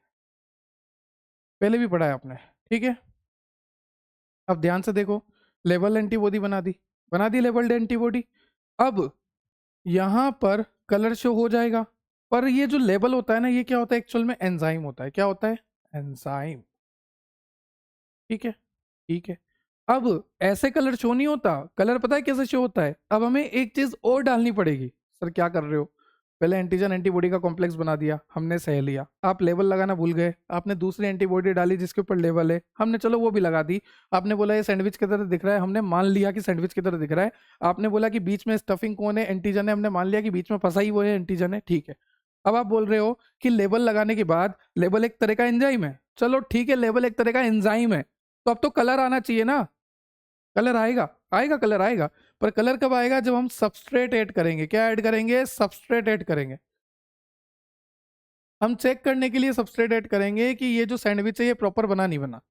पहले भी पढ़ा है आपने। ठीक है, अब ध्यान से देखो, लेवल एंटीबॉडी बना दी लेवल्ड एंटीबॉडी। अब यहां पर कलर शो हो जाएगा। पर ये जो लेबल होता है ना, ये क्या होता है? एक्चुअल में एंजाइम होता है। क्या होता है? एंजाइम। ठीक है, ठीक है। अब ऐसे कलर शो नहीं होता। कलर पता है कैसे शो होता है? अब हमें एक चीज और डालनी पड़ेगी। सर क्या कर रहे हो? पहले एंटीजन एंटीबॉडी का कॉम्प्लेक्स बना दिया, हमने सह लिया। आप लेवल लगाना भूल गए, आपने दूसरी एंटीबॉडी डाली जिसके ऊपर लेवल है, हमने चलो वो भी लगा दी। आपने बोला ये सैंडविच की तरह दिख रहा है, हमने मान लिया कि सैंडविच की तरह दिख रहा है। आपने बोला कि बीच में स्टफिंग कौन है? एंटीजन है, हमने मान लिया कि बीच में फंसा ही वो है, एंटीजन है। ठीक है, अब आप बोल रहे हो कि लेबल लगाने के बाद लेबल एक तरह का एंजाइम है। चलो ठीक है, लेबल एक तरह का एंजाइम है, तो अब तो कलर आना चाहिए ना? कलर आएगा, आएगा, कलर आएगा। पर कलर कब आएगा? जब हम सबस्ट्रेट ऐड करेंगे। क्या ऐड करेंगे? सबस्ट्रेट ऐड करेंगे। हम चेक करने के लिए सबस्ट्रेट ऐड करेंगे कि ये जो सैंडविच है ये प्रॉपर बना नहीं बना,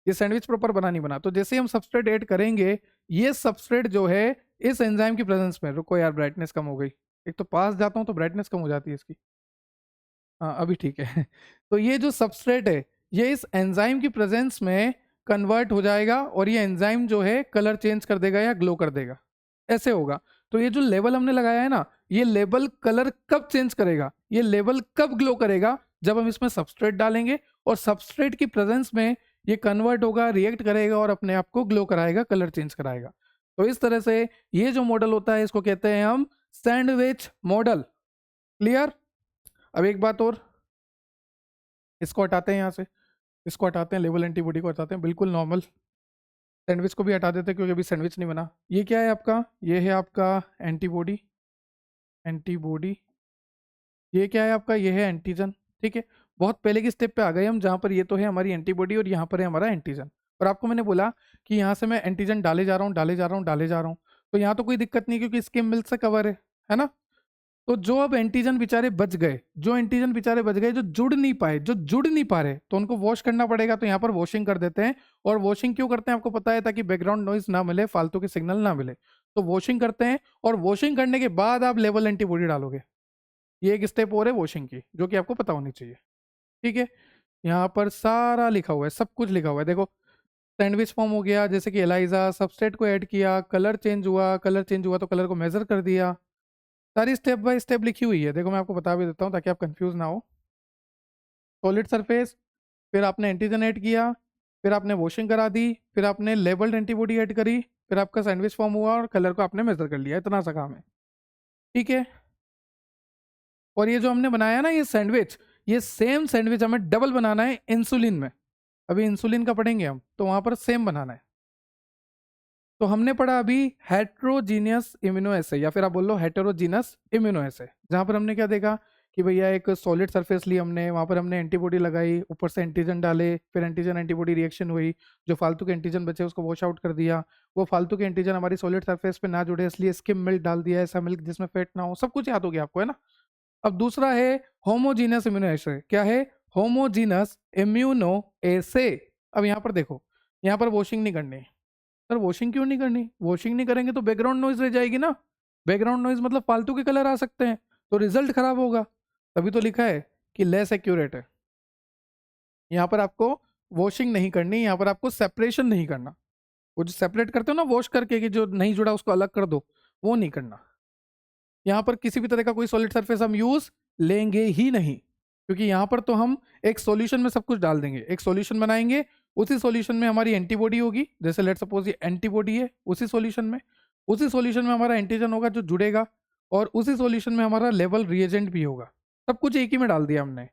ये सैंडविच प्रॉपर बना नहीं बना। तो जैसे ही हम सबस्ट्रेट ऐड करेंगे, ये सबस्ट्रेट जो है इस एंजाइम की प्रेजेंस में, रुको यार ब्राइटनेस कम हो गई, एक तो पास जाता हूँ तो ब्राइटनेस कम हो जाती है इसकी। हाँ अभी ठीक है। तो ये जो सबस्ट्रेट है ये इस एंजाइम की प्रेजेंस में कन्वर्ट हो जाएगा, और ये एंजाइम जो है कलर चेंज कर देगा या ग्लो कर देगा, ऐसे होगा। तो ये जो लेवल हमने लगाया है ना, ये लेवल कलर कब चेंज करेगा? ये लेवल कब ग्लो करेगा? जब हम इसमें सबस्ट्रेट डालेंगे और सबस्ट्रेट की प्रेजेंस में ये कन्वर्ट होगा, रिएक्ट करेगा और अपने आप को ग्लो कराएगा, कलर चेंज कराएगा। तो इस तरह से ये जो मॉडल होता है इसको कहते हैं हम सैंडविच मॉडल। क्लियर? अब एक बात और, इसको हटाते हैं यहाँ से, इसको हटाते हैं, लेवल एंटीबॉडी को हटाते हैं, बिल्कुल नॉर्मल। सैंडविच को भी हटा देते हैं क्योंकि अभी सैंडविच नहीं बना। ये क्या है आपका? ये है आपका एंटीबॉडी, एंटीबॉडी। ये क्या है आपका? ये है एंटीजन। ठीक है, बहुत पहले की स्टेप पे आ गए हम, जहाँ पर ये तो है हमारी एंटीबॉडी और यहाँ पर है हमारा एंटीजन। और आपको मैंने बोला कि यहाँ से मैं एंटीजन डाले जा रहा हूँ, डाले जा रहा हूँ, डाले जा रहा हूँ। तो यहाँ तो कोई दिक्कत नहीं क्योंकि स्किम मिल्क से कवर है ना? तो जो अब एंटीजन बेचारे बच गए, जो एंटीजन बेचारे बच गए, जो जुड़ नहीं पाए, जो जुड़ नहीं पा रहे, तो उनको वॉश करना पड़ेगा। तो यहाँ पर वॉशिंग कर देते हैं। और वॉशिंग क्यों करते हैं आपको पता है? ताकि बैकग्राउंड नॉइज ना मिले, फालतू के सिग्नल ना मिले। तो वॉशिंग करते हैं, और वॉशिंग करने के बाद आप लेवल एंटीबॉडी डालोगे। ये एक स्टेप और है वॉशिंग की, जो कि आपको पता होनी चाहिए। ठीक है, यहाँ पर सारा लिखा हुआ है, सब कुछ लिखा हुआ है। देखो, सैंडविच फॉर्म हो गया, जैसे कि एलाइजा, सबस्ट्रेट को ऐड किया, कलर चेंज हुआ, कलर चेंज हुआ तो कलर को मेजर कर दिया। सारी स्टेप बाय स्टेप लिखी हुई है। देखो मैं आपको बता भी देता हूँ ताकि आप कंफ्यूज ना हो। सॉलिड सरफेस, फिर आपने एंटीजन ऐड किया, फिर आपने वॉशिंग करा दी, फिर आपने लेबल्ड एंटीबॉडी ऐड करी, फिर आपका सैंडविच फॉर्म हुआ और कलर को आपने मेजर कर लिया। इतना सा काम है। ठीक है, और ये जो हमने बनाया ना ये सैंडविच, ये सेम सैंडविच हमें डबल बनाना है इंसुलिन में। अभी इंसुलिन का पढ़ेंगे हम, तो वहां पर सेम बनाना है। तो हमने पढ़ा अभी हेट्रोजीनियस इम्यूनो एसे, या फिर आप बोल लो हेटेरोजीनस इम्यूनो एसे, जहां पर हमने क्या देखा कि भैया एक सॉलिड सरफेस ली हमने, वहां पर हमने एंटीबॉडी लगाई, ऊपर से एंटीजन डाले, फिर एंटीजन एंटीबॉडी रिएक्शन हुई, जो फालतू के एंटीजन बचे उसको वॉश आउट कर दिया। वो फालतू के एंटीजन हमारी सॉलिड सरफेस पे ना जुड़े इसलिए स्किम मिल्क डाल दिया, ऐसा मिल्क जिसमें फैट ना हो। सब कुछ याद हो गया आपको, है ना। अब दूसरा है होमोजीनस इम्यूनो एसे। क्या है? होमोजीनस इम्यूनो एसे। अब यहाँ पर देखो, यहाँ पर वॉशिंग नहीं करनी। सर वॉशिंग क्यों नहीं करनी? वॉशिंग नहीं करेंगे तो बैकग्राउंड नॉइज रह जाएगी ना। बैकग्राउंड नॉइज मतलब फालतू के कलर आ सकते हैं, तो रिजल्ट खराब होगा। तभी तो लिखा है कि लेस एक्यूरेट है। यहाँ पर आपको वॉशिंग नहीं करनी, यहाँ पर आपको सेपरेशन नहीं करना। वो जो सेपरेट करते हो ना वॉश करके, कि जो नहीं जुड़ा उसको अलग कर दो, वो नहीं करना। यहाँ पर किसी भी तरह का कोई सॉलिड सरफेस हम यूज लेंगे ही नहीं, क्योंकि यहाँ पर तो हम एक सॉल्यूशन में सब कुछ डाल देंगे, एक सॉल्यूशन बनाएंगे, उसी सॉल्यूशन में हमारी एंटीबॉडी होगी। जैसे लेट सपोज ये एंटीबॉडी है, उसी सॉल्यूशन में हमारा एंटीजन होगा जो जुड़ेगा, और उसी सॉल्यूशन में हमारा लेवल रिएजेंट भी होगा। सब कुछ एक ही में डाल दिया हमने।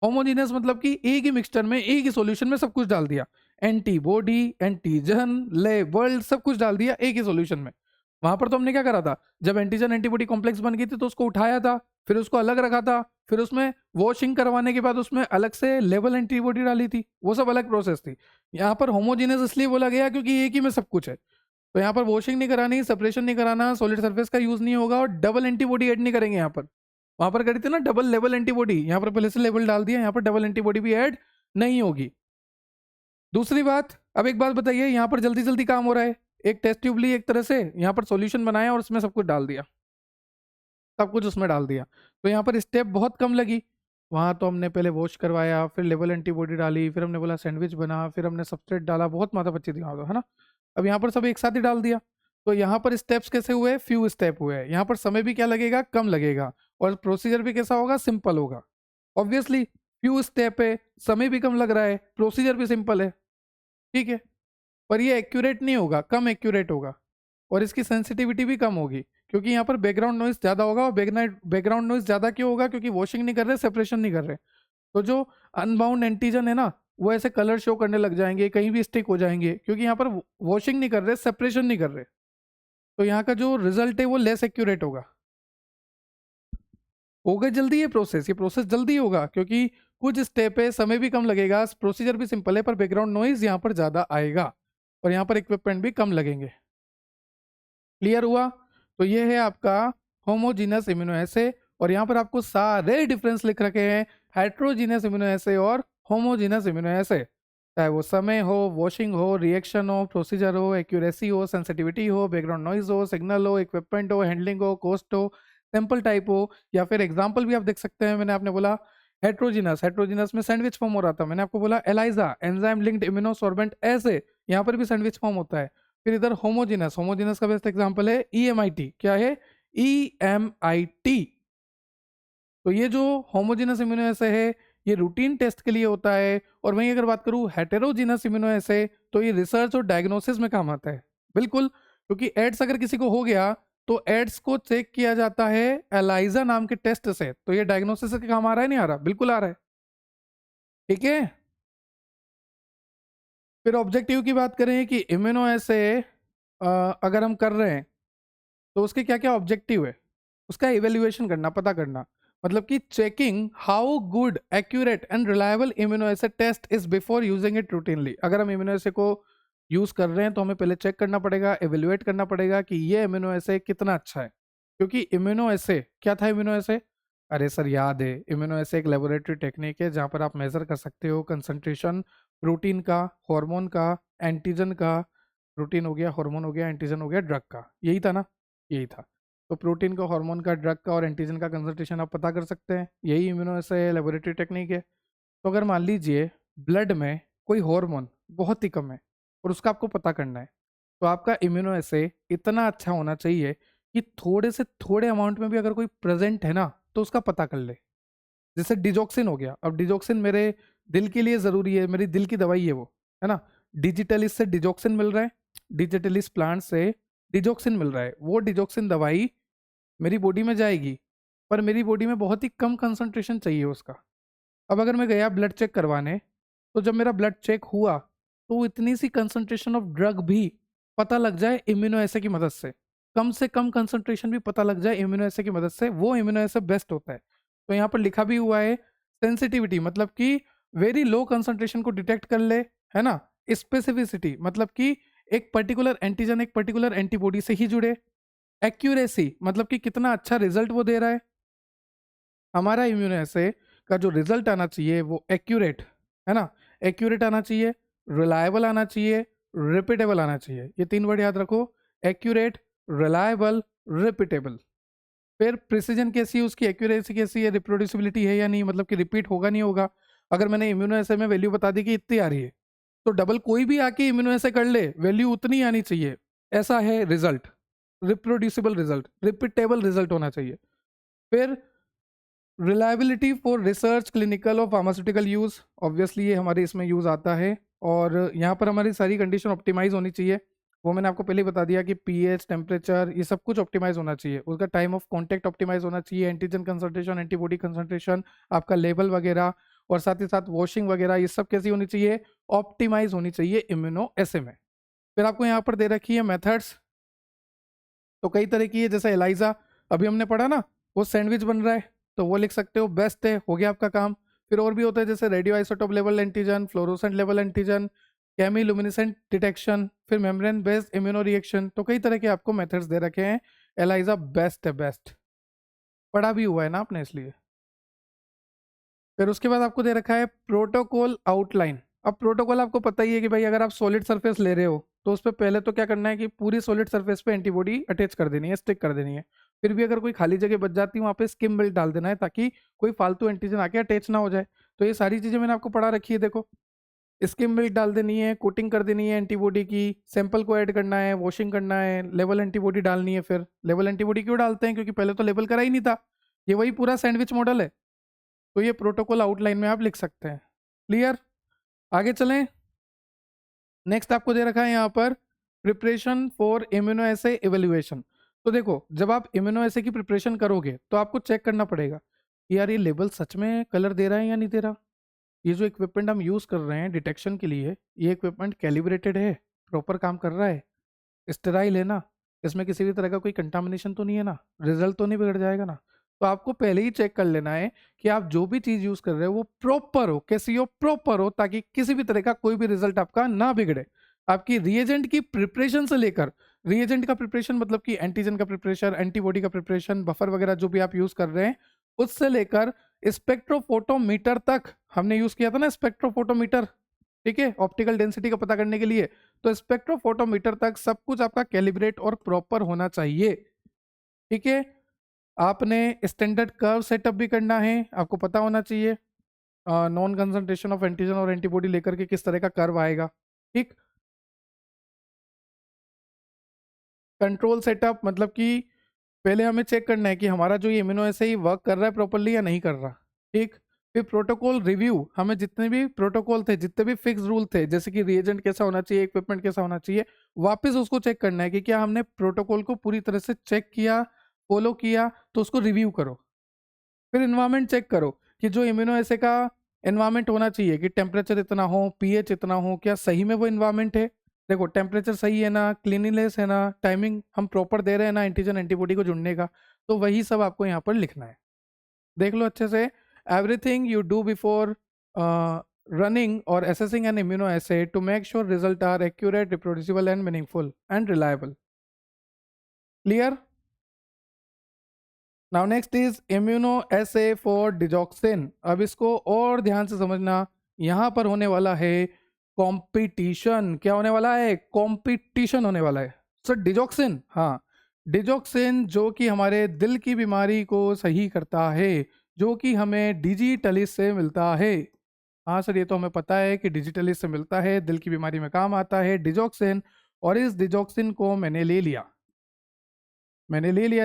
होमोजीनियस मतलब कि एक ही मिक्सचर में, एक ही सॉल्यूशन में सब कुछ डाल दिया। एंटीबॉडी, एंटीजन, लेवल, सब कुछ डाल दिया एक ही सॉल्यूशन में। वहां पर तो हमने क्या करा था, जब एंटीजन एंटीबॉडी कॉम्प्लेक्स बन गई थी तो उसको उठाया था, फिर उसको अलग रखा था, फिर उसमें वॉशिंग करवाने के बाद उसमें अलग से लेवल एंटीबॉडी डाली थी, वो सब अलग प्रोसेस थी। यहाँ पर होमोजीनियस इसलिए बोला गया क्योंकि एक ही में सब कुछ है। तो यहाँ पर वॉशिंग नहीं करानी, सेपरेशन नहीं कराना, सॉलिड सरफेस का यूज नहीं होगा, और डबल एंटीबॉडी ऐड नहीं करेंगे। यहाँ पर, वहां पर करी थी ना डबल लेवल एंटीबॉडी, यहाँ पर पहले से लेवल डाल दिया, यहाँ पर डबल एंटीबॉडी भी ऐड नहीं होगी। दूसरी बात, अब एक बात बताइए, यहाँ पर जल्दी जल्दी काम हो रहा है, एक टेस्ट ट्यूब ली, एक तरह से यहाँ पर सॉल्यूशन बनाया और उसमें सब कुछ डाल दिया, सब कुछ उसमें डाल दिया, तो यहाँ पर स्टेप बहुत कम लगी। वहां तो हमने पहले वॉश करवाया, फिर लेवल एंटीबॉडी डाली, फिर हमने बोला सैंडविच बना, फिर हमने सबस्ट्रेट डाला, बहुत माथापच्ची थी वहां तो, है ना। अब यहाँ पर सब एक साथ ही डाल दिया, तो यहाँ पर स्टेप्स कैसे हुए? फ्यू स्टेप हुए। यहाँ पर समय भी क्या लगेगा? कम लगेगा, और प्रोसीजर भी कैसा होगा? सिंपल होगा। ऑब्वियसली फ्यू स्टेप है, समय भी कम लग रहा है, प्रोसीजर भी सिंपल है, ठीक है। पर ये एक्यूरेट नहीं होगा, कम एक्यूरेट होगा, और इसकी सेंसिटिविटी भी कम होगी, क्योंकि यहाँ पर बैकग्राउंड नॉइज ज़्यादा होगा। और बैकग्राउंड नॉइज ज़्यादा क्यों होगा? क्योंकि वॉशिंग नहीं कर रहे, सेपरेशन नहीं कर रहे, तो जो अनबाउंड एंटीजन है ना, वो ऐसे कलर शो करने लग जाएंगे, कहीं भी स्टिक हो जाएंगे, क्योंकि यहाँ पर वॉशिंग नहीं कर रहे, सेपरेशन नहीं कर रहे। तो यहाँ का जो रिजल्ट है वो लेस एक्यूरेट होगा। होगा जल्दी ये प्रोसेस जल्दी होगा, क्योंकि कुछ स्टेप है, समय भी कम लगेगा, प्रोसीजर भी सिंपल है, पर बैकग्राउंड नॉइज यहाँ पर ज़्यादा आएगा, और यहाँ पर इक्विपमेंट भी कम लगेंगे। क्लियर हुआ? तो ये है आपका होमोजीनस इम्यूनो एसे, और यहाँ पर आपको सारे डिफरेंस लिख रखे हैं, हेट्रोजीनस इम्यूनो एसे और होमोजीनस इम्यूनो एसे। चाहे वो समय हो, वॉशिंग हो, रिएक्शन हो, प्रोसीजर हो, एक्यूरेसी हो, सेंसिटिविटी हो, बैकग्राउंड नॉइज हो, सिग्नल हो, इक्विपमेंट हो, हैंडलिंग हो, कॉस्ट हो, सैंपल टाइप हो, या फिर एग्जाम्पल भी आप देख सकते हैं। मैंने आपने बोला हेट्रोजीनस में सैंडविच फॉर्म हो रहा था, मैंने आपको बोला एलाइजा एंजाइम लिंक्ड इम्यूनोसॉर्बेंट ऐसे, यहाँ पर भी सैंडविच फॉर्म होता है। फिर इधर होमोजीनस का बेस्ट एग्जांपल है EMIT। क्या है? EMIT। तो ये जो होमोजीनस इम्यूनो एसे है, ये रूटीन टेस्ट के लिए होता है। और वहीं अगर बात करूं हेटेरोजीनस इम्यूनो एसे, तो ये रिसर्च और डायग्नोसिस में काम आता है। बिल्कुल, क्योंकि एड्स अगर किसी को हो गया तो एड्स को चेक किया जाता है एलाइजा नाम के टेस्ट से। तो ये डायग्नोसिस के काम आ रहा है, नहीं आ रहा? बिल्कुल आ रहा है, ठीक है। फिर ऑब्जेक्टिव की बात करें कि इम्यूनो एसे अगर हम कर रहे हैं तो उसके क्या क्या ऑब्जेक्टिव है, उसका इवेल्युएशन करना, पता करना, मतलब कि checking how good, accurate and reliable immuno assay test is before using it routinely. अगर हम इम्यूनो एसे को यूज कर रहे हैं तो हमें पहले चेक करना पड़ेगा, इवेल्युएट करना पड़ेगा कि ये इम्यूनो एसे कितना अच्छा है। क्योंकि इम्यूनो एसे क्या था? इम्यूनो एसे, अरे सर याद है, इम्यूनो एसे एक लेबोरेटरी टेक्निक है जहाँ पर आप मेजर कर सकते हो कंसंट्रेशन प्रोटीन का, हार्मोन का, एंटीजन का। प्रोटीन हो गया, हार्मोन हो गया, एंटीजन हो गया, ड्रग का, यही था ना? यही था। तो प्रोटीन का, हार्मोन का, ड्रग का और एंटीजन का कंसंट्रेशन आप पता कर सकते हैं, यही इम्यूनो एसे लेबोरेटरी टेक्निक है। तो अगर मान लीजिए ब्लड में कोई हार्मोन बहुत ही कम है और उसका आपको पता करना है, तो आपका इम्यूनो एसे इतना अच्छा होना चाहिए कि थोड़े से थोड़े अमाउंट में भी अगर कोई प्रेजेंट है ना, तो उसका पता कर ले। जैसे डिजॉक्सिन हो गया, अब डिजॉक्सिन मेरे दिल के लिए ज़रूरी है, मेरी दिल की दवाई है वो, है ना। डिजिटलिस से डिजॉक्सिन मिल रहा है, डिजिटलिस प्लांट से डिजॉक्सिन मिल रहा है, वो डिजॉक्सिन दवाई मेरी बॉडी में जाएगी, पर मेरी बॉडी में बहुत ही कम कंसंट्रेशन चाहिए उसका। अब अगर मैं गया ब्लड चेक करवाने, तो जब मेरा ब्लड चेक हुआ तो इतनी सी कंसंट्रेशन ऑफ ड्रग भी पता लग जाए इम्यूनो एसे की मदद से कम कंसंट्रेशन भी पता लग जाए इम्यूनो एसे की मदद से, वो इम्यूनो एसे बेस्ट होता है। तो यहाँ पर लिखा भी हुआ है सेंसिटिविटी मतलब कि वेरी लो कंसंट्रेशन को डिटेक्ट कर ले, है ना। स्पेसिफिसिटी मतलब कि एक पर्टिकुलर एंटीजन एक पर्टिकुलर एंटीबॉडी से ही जुड़े। एक्यूरेसी मतलब कि कितना अच्छा रिजल्ट वो दे रहा है। हमारा इम्यून एसे का जो रिजल्ट आना चाहिए वो एक्यूरेट, है ना, एक्यूरेट आना चाहिए, रिलायबल आना चाहिए, रिपीटेबल आना चाहिए। ये तीन वर्ड याद रखो, एक्यूरेट, रिलायबल, रिपीटेबल। फिर प्रिसीजन कैसी है, उसकी एक्यूरेसी कैसी है, रिप्रोड्यूसिबिलिटी है या नहीं, मतलब कि रिपीट होगा नहीं होगा। अगर मैंने इम्यूनो एसे में वैल्यू बता दी कि इतनी आ रही है, तो डबल कोई भी आके इम्यूनो एसे कर ले, वैल्यू उतनी आनी चाहिए। ऐसा है result, reproducible result, repeatable result होना चाहिए। फिर रिलायबिलिटी फॉर रिसर्च, क्लिनिकल और फार्मास्यूटिकल यूज़, ऑब्वियसली ये हमारे इसमें यूज़ आता है। और यहाँ पर हमारी सारी कंडीशन ऑप्टिमाइज होनी चाहिए। वो मैंने आपको पहले ही बता दिया कि पीएच, टेम्परेचर, ये सब कुछ ऑप्टिमाइज होना चाहिए। उसका टाइम ऑफ कांटेक्ट ऑप्टिमाइज होना चाहिए, एंटीजन कंसंट्रेशन, एंटीबॉडी कंसंट्रेशन, आपका लेवल वगैरह, और साथ ही साथ वॉशिंग वगैरह, ये सब कैसी होनी चाहिए, ऑप्टिमाइज होनी चाहिए इम्यूनो एसे में। फिर आपको यहाँ पर दे रखी है मेथड्स, तो कई तरह की है, जैसे एलाइजा अभी हमने पढ़ा ना, वो सैंडविच बन रहा है तो वो लिख सकते हो, बेस्ट है, हो गया आपका काम। फिर और भी होता है जैसे radioisotope level antigen, fluorescent level antigen, chemiluminescent detection, फिर मेम्ब्रेन बेस्ड इम्यूनो रिएक्शन। तो कई तरह के आपको मेथड्स दे रखे हैं। एलाइजा बेस्ट है, बेस्ट पढ़ा भी हुआ है ना आपने, इसलिए। फिर उसके बाद आपको दे रखा है प्रोटोकॉल आउटलाइन। अब प्रोटोकॉल आपको पता ही है कि भाई अगर आप सॉलिड सरफेस ले रहे हो तो उस पर पहले तो क्या करना है कि पूरी सॉलिड सरफेस पे एंटीबॉडी अटैच कर देनी है, स्टिक कर देनी है। फिर भी अगर कोई खाली जगह बच जाती है वहाँ पे स्किम बेल्ट डाल देना है ताकि कोई फालतू एंटीजन आके अटैच ना हो जाए। तो ये सारी चीज़ें मैंने आपको पढ़ा रखी है, देखो। स्किम बेल्ट डाल देनी है, कोटिंग कर देनी है एंटीबॉडी की, सैंपल को ऐड करना है, वॉशिंग करना है, लेवल एंटीबॉडी डालनी है। फिर लेवल एंटीबॉडी क्यों डालते हैं, क्योंकि पहले तो लेवल करा ही नहीं था। ये वही पूरा सैंडविच मॉडल है। तो ये प्रोटोकॉल आउटलाइन में आप लिख सकते हैं। क्लियर, आगे चलें। नेक्स्ट आपको दे रखा है यहाँ पर preparation for immuno essay evaluation. तो देखो, जब आप इम्यूनो एसे की प्रिपरेशन करोगे तो आपको चेक करना पड़ेगा कि यार ये लेबल सच में कलर दे रहा है या नहीं दे रहा। ये जो इक्विपमेंट हम यूज़ कर रहे हैं डिटेक्शन के लिए, ये इक्विपमेंट कैलिब्रेटेड है, प्रॉपर काम कर रहा है, स्टेराइल है ना, इसमें किसी भी तरह का कोई कंटामिनेशन तो नहीं है ना, रिजल्ट तो नहीं बिगड़ जाएगा ना। तो आपको पहले ही चेक कर लेना है कि आप जो भी चीज़ यूज़ कर रहे हो वो प्रॉपर हो, कैसी हो, प्रॉपर हो, ताकि किसी भी तरह का कोई भी रिजल्ट आपका ना बिगड़े। आपकी रिएजेंट की प्रिपरेशन से लेकर, रिएजेंट का प्रिपरेशन मतलब कि एंटीजन का प्रिपरेशन, एंटीबॉडी का प्रिपरेशन, बफर वगैरह जो भी आप यूज़ कर रहे हैं, उससे लेकर स्पेक्ट्रोफोटोमीटर तक, हमने यूज़ किया था ना स्पेक्ट्रोफोटोमीटर, ठीक है, ऑप्टिकल डेंसिटी का पता करने के लिए। तो स्पेक्ट्रोफोटोमीटर तक सब कुछ आपका कैलिब्रेट और प्रॉपर होना चाहिए, ठीक है। आपने स्टैंडर्ड कर्व सेटअप भी करना है, आपको पता होना चाहिए नॉन कंसंट्रेशन ऑफ एंटीजन और एंटीबॉडी लेकर के किस तरह का कर्व आएगा, ठीक। कंट्रोल सेटअप मतलब कि पहले हमें चेक करना है कि हमारा जो ये इम्यूनो ऐसे ही वर्क कर रहा है प्रॉपरली या नहीं कर रहा, ठीक। फिर प्रोटोकॉल रिव्यू, हमें जितने भी प्रोटोकॉल थे, जितने भी फिक्स रूल थे, जैसे कि रिएजेंट कैसा होना चाहिए, इक्विपमेंट कैसा होना चाहिए, वापस उसको चेक करना है कि क्या हमने प्रोटोकॉल को पूरी तरह से चेक किया, फॉलो किया, तो उसको रिव्यू करो। फिर इन्वायरमेंट चेक करो कि जो इम्यूनो ऐसे का इन्वायरमेंट होना चाहिए कि टेम्परेचर इतना हो, पीएच इतना हो, क्या सही में वो इन्वायरमेंट है। देखो टेम्परेचर सही है ना, क्लीनिनेस है ना, टाइमिंग हम प्रॉपर दे रहे हैं ना एंटीजन एंटीबॉडी को जुड़ने का, तो वही सब आपको यहाँ पर लिखना है। देख लो अच्छे से, everything you do before running or assessing an immunoassay to make sure results are accurate, reproducible and meaningful and reliable. Clear? Now next is immunoassay for digoxin. अब इसको और ध्यान से समझना, यहाँ पर होने वाला है कंपटीशन। क्या होने वाला है? कंपटीशन होने वाला है। सर डिजॉक्सिन, हाँ डिजॉक्सिन जो कि हमारे दिल की बीमारी को सही करता है, जो कि हमें डिजिटलिस से मिलता है। हाँ सर ये तो हमें पता है कि डिजिटलिस से मिलता है, दिल की बीमारी में काम आता है डिजॉक्सिन। और इस डिजॉक्सिन को मैंने ले लिया,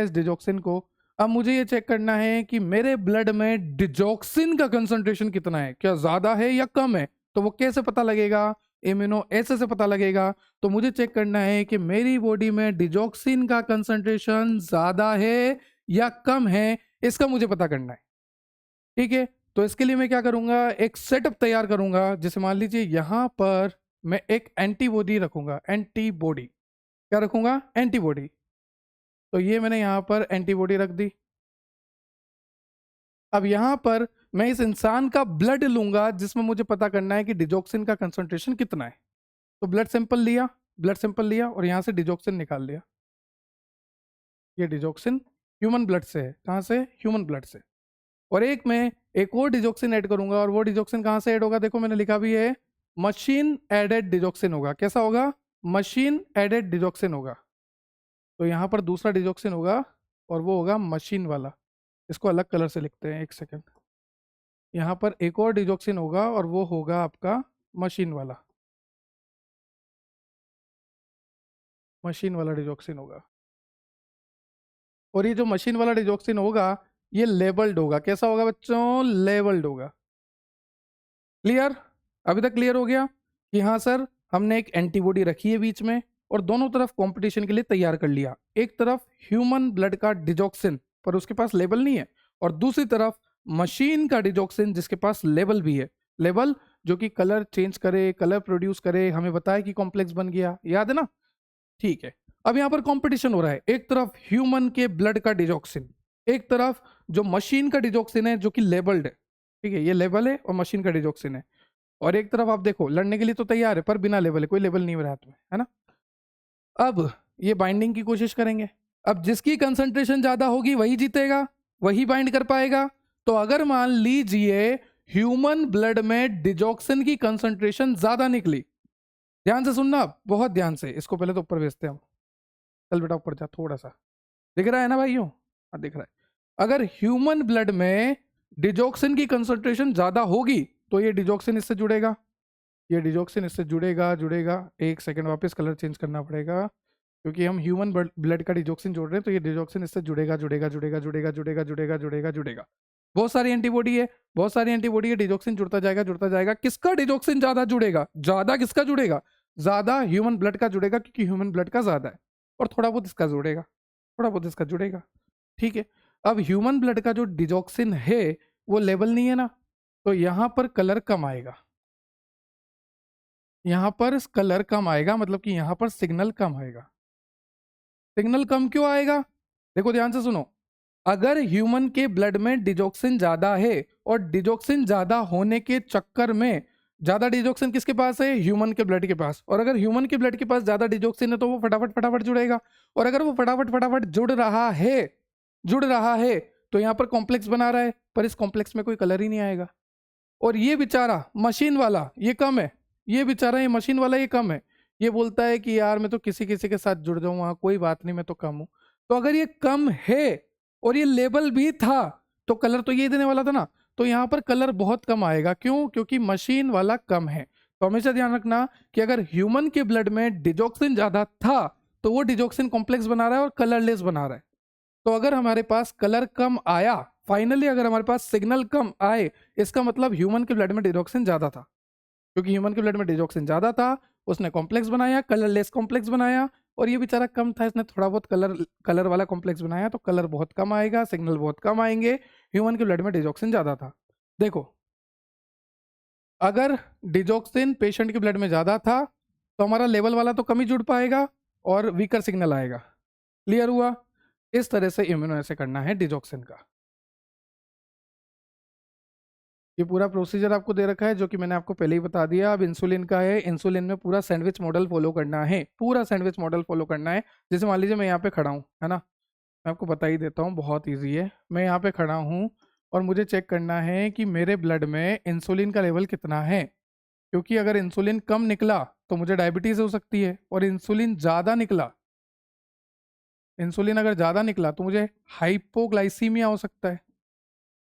इस डिजॉक्सिन को। अब मुझे ये चेक करना है कि मेरे ब्लड में डिजॉक्सिन का कंसंट्रेशन कितना है, क्या ज्यादा है या कम है। तो वो कैसे पता लगेगा? इम्यूनो एसे से पता लगेगा। तो मुझे चेक करना है कि मेरी बॉडी में डिजॉक्सिन का कंसंट्रेशन ज्यादा है या कम है, इसका मुझे पता करना है, ठीक है। तो इसके लिए मैं क्या करूंगा, एक सेटअप तैयार करूंगा। जैसे मान लीजिए यहाँ पर मैं एक एंटीबॉडी रखूंगा, एंटीबॉडी क्या रखूंगा, एंटीबॉडी। तो ये मैंने यहाँ पर एंटीबॉडी रख दी। अब यहाँ पर मैं इस इंसान का ब्लड लूंगा जिसमें मुझे पता करना है कि डिजॉक्सिन का कंसंट्रेशन कितना है। तो ब्लड सैंपल लिया, ब्लड सैंपल लिया और यहाँ से डिजॉक्सिन निकाल लिया। ये डिजॉक्सिन ह्यूमन ब्लड से है, कहाँ से, ह्यूमन ब्लड से। और एक मैं एक और डिजॉक्सिन ऐड करूंगा, और वो डिजॉक्सिन कहाँ से ऐड होगा, देखो मैंने लिखा भी है, मशीन एडेड डिजॉक्सिन होगा। कैसा होगा, मशीन एडेड डिजॉक्सिन होगा। तो यहाँ पर दूसरा डिजॉक्सिन होगा और वो होगा मशीन वाला। इसको अलग कलर से लिखते हैं, एक सेकेंड। यहाँ पर एक और डिजॉक्सिन होगा और वो होगा आपका मशीन वाला, मशीन वाला डिजॉक्सिन होगा। और ये जो मशीन वाला डिजॉक्सिन होगा ये लेबल्ड होगा। कैसा होगा बच्चों, लेबल्ड होगा। क्लियर, अभी तक क्लियर हो गया कि हाँ सर हमने एक एंटीबॉडी रखी है बीच में और दोनों तरफ कंपटीशन के लिए तैयार कर लिया। एक तरफ ह्यूमन ब्लड का डिजॉक्सिन पर उसके पास लेबल नहीं है, और दूसरी तरफ मशीन का डिजॉक्सिन जिसके पास लेबल भी है। लेबल जो कि कलर चेंज करे, कलर प्रोड्यूस करे, हमें बताए कि कॉम्प्लेक्स बन गया, याद है ना। ठीक है, अब यहां पर कंपटीशन हो रहा है। एक तरफ ह्यूमन के ब्लड का डिजॉक्सिन, एक तरफ जो मशीन का डिजॉक्सिन है जो कि लेबल्ड है। ठीक है, ये लेबल है और मशीन का डिजॉक्सिन है। और एक तरफ आप देखो लड़ने के लिए तो तैयार है पर बिना लेबल है, कोई लेबल नहीं हो रहा हाथ में, है ना। अब ये बाइंडिंग की कोशिश करेंगे। अब जिसकी कंसंट्रेशन ज्यादा होगी वही जीतेगा, वही बाइंड कर पाएगा। तो अगर मान लीजिए ह्यूमन ब्लड में डिजॉक्सिन की कंसंट्रेशन ज्यादा निकली, ध्यान से सुनना, बहुत ध्यान से, इसको पहले तो ऊपर भेजते हैं हम। चल बेटा ऊपर जा थोड़ा सा, दिख रहा है ना भाइयों, हाँ दिख रहा है। अगर ह्यूमन ब्लड में डिजॉक्सिन की कंसंट्रेशन ज्यादा होगी तो ये डिजॉक्सिन इससे जुड़ेगा, ये डिजॉक्सिन इससे जुड़ेगा, जुड़ेगा। एक सेकंड, वापस कलर चेंज करना पड़ेगा क्योंकि हम ह्यूमन ब्लड का डिजॉक्सिन जोड़ रहे हैं। तो ये डिजॉक्सिन इससे जुड़ेगा, जुड़ेगा, जुड़ेगा, जुड़ेगा, जुड़ेगा, जुड़ेगा, जुड़ेगा, जुड़ेगा। बहुत सारी एंटीबॉडी है, बहुत सारी एंटीबॉडी है, डिजॉक्सिन जुड़ता जाएगा, जुड़ता जाएगा। किसका डिजॉक्सिन ज्यादा जुड़ेगा, ज्यादा किसका जुड़ेगा, ज्यादा ह्यूमन ब्लड का जुड़ेगा क्योंकि ह्यूमन ब्लड का ज्यादा है। और थोड़ा बहुत इसका जुड़ेगा, थोड़ा बहुत इसका जुड़ेगा। ठीक है, अब ह्यूमन ब्लड का जो डिजॉक्सिन है वो लेवल नहीं है ना, तो यहां पर कलर कम आएगा, यहां पर कलर कम आएगा, मतलब कि यहां पर सिग्नल कम आएगा। सिग्नल कम क्यों आएगा, देखो ध्यान से सुनो। अगर ह्यूमन के ब्लड में डिजॉक्सिन ज्यादा है और डिजॉक्सिन ज्यादा होने के चक्कर में, ज्यादा डिजॉक्सिन किसके पास है, ह्यूमन के ब्लड के पास, और अगर ह्यूमन के ब्लड के पास ज्यादा डिजॉक्सिन है तो वो फटाफट फटाफट जुड़ेगा। और अगर वो फटाफट फटाफट जुड़ रहा है, जुड़ रहा है, तो यहां पर कॉम्प्लेक्स बना रहा है, पर इस कॉम्प्लेक्स में कोई कलर ही नहीं आएगा। और ये बेचारा मशीन वाला ये कम है, ये बेचारा ये मशीन वाला ये कम है। ये बोलता है कि यार मैं तो किसी किसी के साथ जुड़ जाऊं, वहां कोई बात नहीं, मैं तो कम हूं। तो अगर ये कम है और ये लेबल भी था तो कलर तो ये देने वाला था ना, तो यहाँ पर कलर बहुत कम आएगा। क्यों, क्योंकि मशीन वाला कम है। तो हमेशा ध्यान रखना कि अगर ह्यूमन के ब्लड में डिजॉक्सिन ज्यादा था तो वो डिजॉक्सिन कॉम्प्लेक्स बना रहा है और कलरलेस बना रहा है। तो अगर हमारे पास कलर कम आया, फाइनली अगर हमारे पास सिग्नल कम आए, इसका मतलब ह्यूमन के ब्लड में डिजॉक्सिन ज्यादा था। क्योंकि ह्यूमन के ब्लड में डिजॉक्सिन ज्यादा था, उसने कॉम्प्लेक्स बनाया, कलरलेस कॉम्प्लेक्स बनाया। और ये बेचारा कम था, इसने थोड़ा बहुत कलर कलर वाला कॉम्प्लेक्स बनाया, तो कलर बहुत कम आएगा, सिग्नल बहुत कम आएंगे। ह्यूमन के ब्लड में डिजॉक्सिन ज्यादा था। देखो, अगर डिजॉक्सिन पेशेंट के ब्लड में ज्यादा था तो हमारा लेवल वाला तो कम ही जुड़ पाएगा और वीकर सिग्नल आएगा। क्लियर हुआ, इस तरह से इम्यूनो ऐसे करना है डिजॉक्सिन का। ये पूरा प्रोसीजर आपको दे रखा है जो कि मैंने आपको पहले ही बता दिया। अब इंसुलिन का है, इंसुलिन में पूरा सैंडविच मॉडल फॉलो करना है, पूरा सैंडविच मॉडल फॉलो करना है। जैसे मान लीजिए मैं यहाँ पे खड़ा हूँ, है ना, मैं आपको बता ही देता हूँ, बहुत ईजी है। मैं यहाँ पे खड़ा हूँ और मुझे चेक करना है कि मेरे ब्लड में इंसुलिन का लेवल कितना है। क्योंकि अगर इंसुलिन कम निकला तो मुझे डायबिटीज हो सकती है, और इंसुलिन ज़्यादा निकला, इंसुलिन अगर ज़्यादा निकला तो मुझे हाइपोग्लाइसीमिया हो सकता है,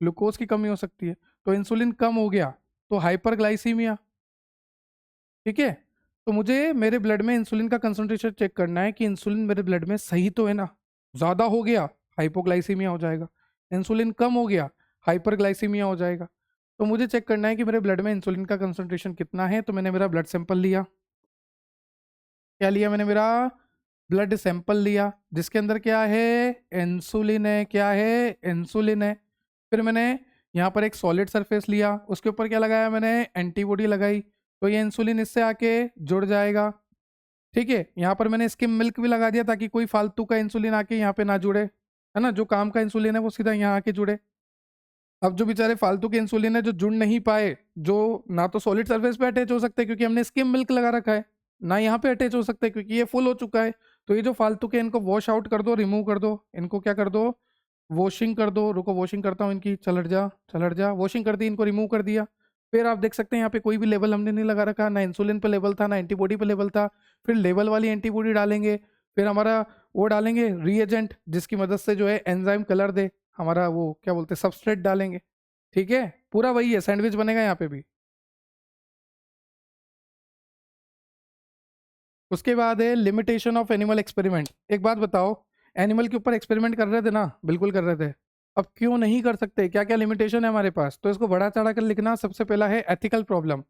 ग्लूकोज की कमी हो सकती है। तो इंसुलिन कम हो गया तो हाइपरग्लाइसीमिया। ठीक है, तो मुझे मेरे ब्लड में इंसुलिन का कंसंट्रेशन चेक करना है कि इंसुलिन मेरे ब्लड में सही तो है ना। ज़्यादा हो गया हाइपोग्लाइसीमिया हो जाएगा, इंसुलिन कम हो गया हाइपरग्लाइसीमिया हो जाएगा। तो मुझे चेक करना है कि मेरे ब्लड में इंसुलिन का कंसंट्रेशन कितना है। तो मैंने मेरा ब्लड सैंपल लिया, क्या लिया मैंने, मेरा ब्लड सैंपल लिया जिसके अंदर क्या है, इंसुलिन है। क्या है, इंसुलिन है। फिर मैंने यहाँ पर एक सॉलिड सरफेस लिया, उसके ऊपर क्या लगाया मैंने, एंटीबॉडी लगाई, तो ये इंसुलिन इससे आके जुड़ जाएगा। ठीक है, यहाँ पर मैंने स्किम मिल्क भी लगा दिया ताकि कोई फालतू का इंसुलिन आके यहाँ पे ना जुड़े, है ना, जो काम का इंसुलिन है वो सीधा यहाँ आके जुड़े। अब जो बेचारे फालतू के इंसुलिन है जो जुड़ नहीं पाए, जो ना तो सॉलिड सरफेस पे अटैच हो सकते क्योंकि हमने स्किम मिल्क लगा रखा है, ना यहाँ पे अटैच हो सकते क्योंकि ये फुल हो चुका है, तो ये जो फालतू के इनको वॉश आउट कर दो, रिमूव कर दो, इनको क्या कर दो, वॉशिंग कर दो। रुको वॉशिंग करता हूँ इनकी, चलट जा, वॉशिंग कर दी, इनको रिमूव कर दिया। फिर आप देख सकते हैं यहाँ पे कोई भी लेवल हमने नहीं लगा रखा, ना इंसुलिन पे लेवल था ना एंटीबॉडी पे लेवल था। फिर लेवल वाली एंटीबॉडी डालेंगे, फिर हमारा वो डालेंगे रिएजेंट जिसकी मदद से जो है एंजाइम कलर दे, हमारा वो क्या बोलते हैं सबस्ट्रेट डालेंगे। ठीक है, पूरा वही है, सैंडविच बनेगा यहाँ पे भी। उसके बाद है लिमिटेशन ऑफ एनिमल एक्सपेरिमेंट। एक बात बताओ, एनिमल के ऊपर एक्सपेरिमेंट कर रहे थे ना, बिल्कुल कर रहे थे, अब क्यों नहीं कर सकते, क्या क्या लिमिटेशन है हमारे पास, तो इसको बढ़ा चढ़ा कर लिखना। सबसे पहला है ethical problem,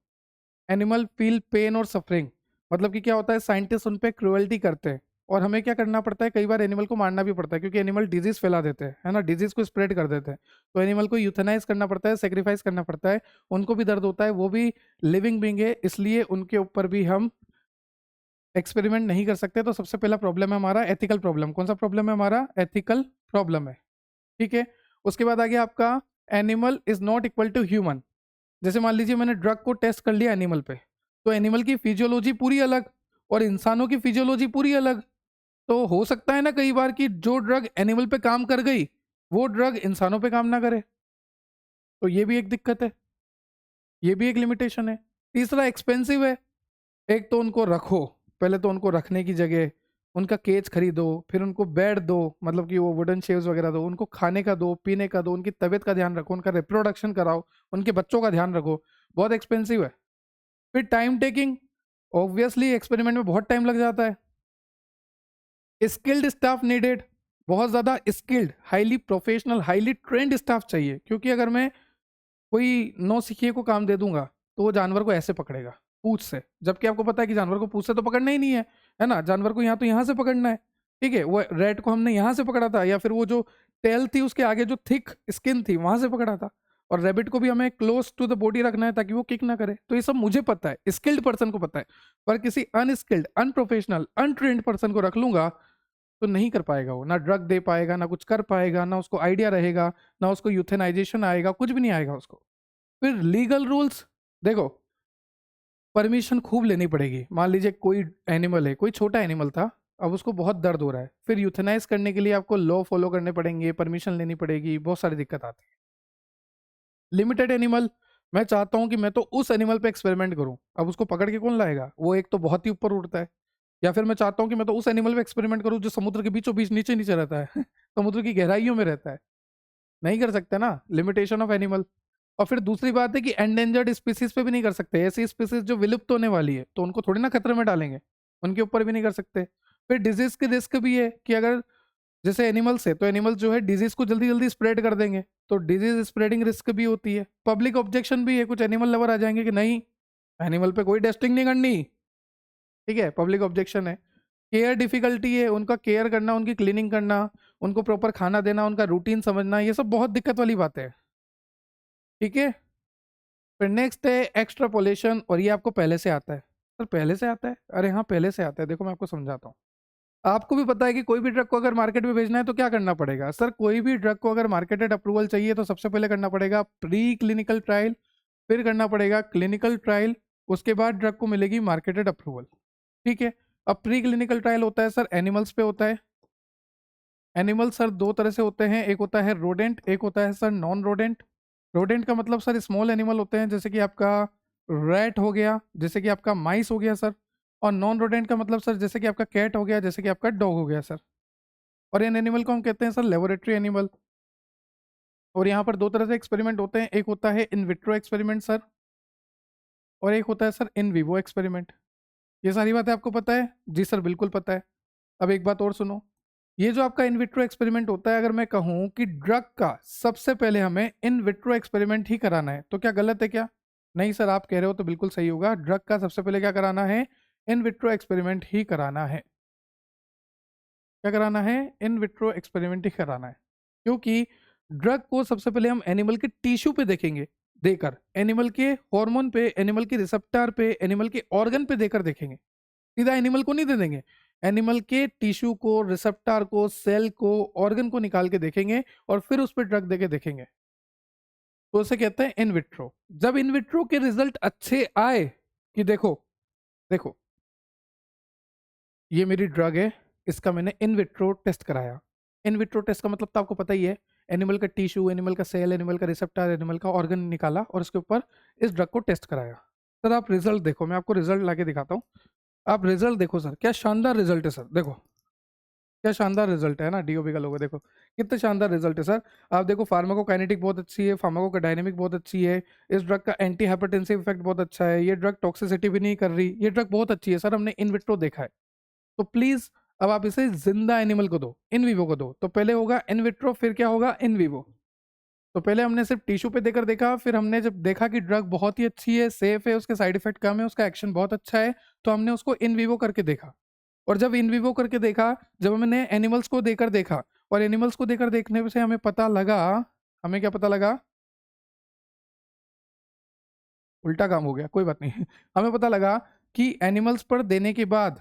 animal feel pain और सफरिंग, मतलब कि क्या होता है साइंटिस्ट उन पे क्रुएल्टी करते हैं और हमें क्या करना पड़ता है, कई बार एनिमल को मारना भी पड़ता है क्योंकि एनिमल डिजीज फैला देते हैं, है ना, डिजीज को स्प्रेड कर देते हैं, तो एनिमल को यूथेनाइज करना पड़ता है, सेक्रीफाइस करना पड़ता है, उनको भी दर्द होता है, वो भी लिविंग बींग है, इसलिए उनके ऊपर भी हम एक्सपेरिमेंट नहीं कर सकते। तो सबसे पहला प्रॉब्लम है हमारा एथिकल प्रॉब्लम। कौन सा प्रॉब्लम है हमारा, एथिकल प्रॉब्लम है। ठीक है, उसके बाद आ गया आपका animal is not equal to human. जैसे मान लीजिए मैंने ड्रग को टेस्ट कर लिया एनिमल पे, तो एनिमल की फिजियोलॉजी पूरी अलग और इंसानों की फिजियोलॉजी पूरी अलग, तो हो सकता है ना कई बार कि जो ड्रग एनिमल पे काम कर गई वो ड्रग इंसानों पे काम ना करे, तो ये भी एक दिक्कत है, ये भी एक लिमिटेशन है। तीसरा एक्सपेंसिव है, एक तो उनको रखो, पहले तो उनको रखने की जगह, उनका केज खरीदो, फिर उनको बेड दो, मतलब कि वो वुडन शेव्स वगैरह दो, उनको खाने का दो, पीने का दो, उनकी तबीयत का ध्यान रखो, उनका रिप्रोडक्शन कराओ, उनके बच्चों का ध्यान रखो, बहुत एक्सपेंसिव है। फिर टाइम टेकिंग, ऑब्वियसली एक्सपेरिमेंट में बहुत टाइम लग जाता है। स्किल्ड स्टाफ नीडेड, बहुत ज़्यादा skilled, highly professional, highly trend staff चाहिए, क्योंकि अगर मैं कोई नौ सिखिए को काम दे दूंगा तो वो जानवर को ऐसे पकड़ेगा पूंछ से, जबकि आपको पता है कि जानवर को पूंछ से तो पकड़ना ही नहीं है ना, जानवर को यहाँ तो यहाँ से पकड़ना है। ठीक है, वो रेड को हमने यहाँ से पकड़ा था, या फिर वो जो टेल थी उसके आगे जो थिक स्किन थी वहां से पकड़ा था, और रेबिट को भी हमें क्लोज टू द बॉडी रखना है ताकि वो किक ना करे। तो ये सब मुझे पता है, स्किल्ड पर्सन को पता है, पर किसी अनस्किल्ड, अनप्रोफेशनल, अनट्रेंड पर्सन को रख लूंगा तो नहीं कर पाएगा, वो ना ड्रग दे पाएगा, ना कुछ कर पाएगा, ना उसको आइडिया रहेगा, ना उसको यूथेनाइजेशन आएगा, कुछ भी नहीं आएगा उसको। फिर लीगल रूल्स, देखो परमिशन खूब लेनी पड़ेगी। मान लीजिए कोई एनिमल है, कोई छोटा एनिमल था, अब उसको बहुत दर्द हो रहा है, फिर यूथेनाइज करने के लिए आपको लॉ फॉलो करने पड़ेंगे, परमिशन लेनी पड़ेगी, बहुत सारी दिक्कत आती है। लिमिटेड एनिमल, मैं चाहता हूं कि मैं तो उस एनिमल पे एक्सपेरिमेंट करूं, अब उसको पकड़ के कौन लाएगा, वो एक तो बहुत ही ऊपर उड़ता है, या फिर मैं चाहता हूं कि मैं तो उस एनिमल पे एक्सपेरिमेंट करूं जो समुद्र के बीचों बीच नीचे नीचे रहता है समुद्र की गहराइयों में रहता है, नहीं कर सकते ना, लिमिटेशन ऑफ एनिमल। और फिर दूसरी बात है कि एंडेंजर्ड स्पीसीज पे भी नहीं कर सकते, ऐसी स्पीसीज जो विलुप्त होने वाली है तो उनको थोड़ी ना खतरे में डालेंगे, उनके ऊपर भी नहीं कर सकते। फिर डिजीज की रिस्क भी है कि अगर जैसे एनिमल्स है तो एनिमल्स जो है डिजीज को जल्दी जल्दी स्प्रेड कर देंगे, तो डिजीज स्प्रेडिंग रिस्क भी होती है। पब्लिक ऑब्जेक्शन भी है, कुछ एनिमल लवर आ जाएंगे कि नहीं एनिमल पे कोई टेस्टिंग नहीं करनी। ठीक है, पब्लिक ऑब्जेक्शन है। केयर डिफिकल्टी है, उनका केयर करना, उनकी क्लीनिंग करना, उनको प्रॉपर खाना देना, उनका रूटीन समझना, ये सब बहुत दिक्कत वाली बात है। ठीक है, फिर नेक्स्ट है एक्स्ट्रापोलेशन, और ये आपको पहले से आता है। सर पहले से आता है, अरे हाँ पहले से आता है, देखो मैं आपको समझाता हूँ। आपको भी पता है कि कोई भी ड्रग को अगर मार्केट में भेजना है तो क्या करना पड़ेगा, सर कोई भी ड्रग को अगर मार्केटेड अप्रूवल चाहिए तो सबसे पहले करना पड़ेगा प्री क्लिनिकल ट्रायल, फिर करना पड़ेगा क्लिनिकल ट्रायल, उसके बाद ड्रग को मिलेगी मार्केटेड अप्रूवल। ठीक है, अब प्री क्लिनिकल ट्रायल होता है सर एनिमल्स पे होता है। एनिमल सर दो तरह से होते हैं, एक होता है रोडेंट, एक होता है सर नॉन रोडेंट। रोडेंट का मतलब सर स्मॉल एनिमल होते हैं, जैसे कि आपका रैट हो गया, जैसे कि आपका माइस हो गया सर। और नॉन रोडेंट का मतलब सर जैसे कि आपका कैट हो गया, जैसे कि आपका डॉग हो गया सर। और इन एनिमल को हम कहते हैं सर लेबोरेटरी एनिमल। और यहाँ पर दो तरह से एक्सपेरिमेंट होते हैं, एक होता है इन विट्रो एक्सपेरिमेंट सर, और एक होता है सर इन विवो एक्सपेरिमेंट। ये सारी बातें आपको पता है? जी सर बिल्कुल पता है। अब एक बात और सुनो, ये जो आपका इन विट्रो एक्सपेरिमेंट होता है, अगर मैं कहूँ कि ड्रग का सबसे पहले हमें इन विट्रो एक्सपेरिमेंट ही कराना है तो क्या गलत है क्या? नहीं सर, आप कह रहे हो तो बिल्कुल सही होगा, ड्रग का सबसे पहले क्या कराना है, इन विट्रो एक्सपेरिमेंट ही कराना है। क्या कराना है? इन विट्रो एक्सपेरिमेंट ही कराना है, क्योंकि ड्रग को सबसे पहले हम एनिमल के टिश्यू पे देखेंगे, देकर एनिमल के हार्मोन पे, एनिमल के रिसेप्टर पे, एनिमल के ऑर्गन पे देकर देखेंगे। सीधा एनिमल को नहीं दे देंगे, एनिमल के टिश्यू को, रिसेप्टर को, सेल को, ऑर्गन को निकाल के देखेंगे और फिर उस पर ड्रग देके देखेंगे। तो उसे कहते हैं इन विट्रो। जब इन विट्रो के रिजल्ट अच्छे आए कि देखो देखो ये मेरी ड्रग है, इसका मैंने इन विट्रो टेस्ट कराया। इन विट्रो टेस्ट का मतलब तो आपको पता ही है, एनिमल का टिश्यू, एनिमल का सेल, एनिमल का रिसेप्टर, एनिमल का ऑर्गन निकाला और उसके ऊपर इस ड्रग को टेस्ट कराया। सर आप रिजल्ट देखो, मैं आपको रिजल्ट लाके दिखाता हूँ। आप रिजल्ट देखो सर, क्या शानदार रिजल्ट है सर, देखो क्या शानदार रिजल्ट है ना, डीओबी का लोगो देखो कितना शानदार रिजल्ट है सर। आप देखो फार्माकोकाइनेटिक बहुत अच्छी है, फार्माकोडायनेमिक बहुत अच्छी है, इस ड्रग का एंटी हाइपरटेंसिव इफेक्ट बहुत अच्छा है, ये ड्रग टॉक्सिसिटी भी नहीं कर रही, ये ड्रग बहुत अच्छी है सर, हमने इन विट्रो देखा है। तो प्लीज अब आप इसे जिंदा एनिमल को दो, इन विवो को दो। तो पहले होगा इन विट्रो, फिर क्या होगा इन विवो। तो पहले हमने सिर्फ टिश्यू पे देकर देखा, फिर हमने जब देखा कि ड्रग बहुत ही अच्छी है, सेफ है, उसके साइड इफेक्ट कम है, उसका एक्शन बहुत अच्छा है, तो हमने उसको इन विवो करके देखा। और जब इन विवो करके देखा, जब हमने एनिमल्स को देकर देखा, और एनिमल्स को देकर देखने से हमें पता लगा, हमें क्या पता लगा, उल्टा काम हो गया, कोई बात नहीं हमें पता लगा कि एनिमल्स पर देने के बाद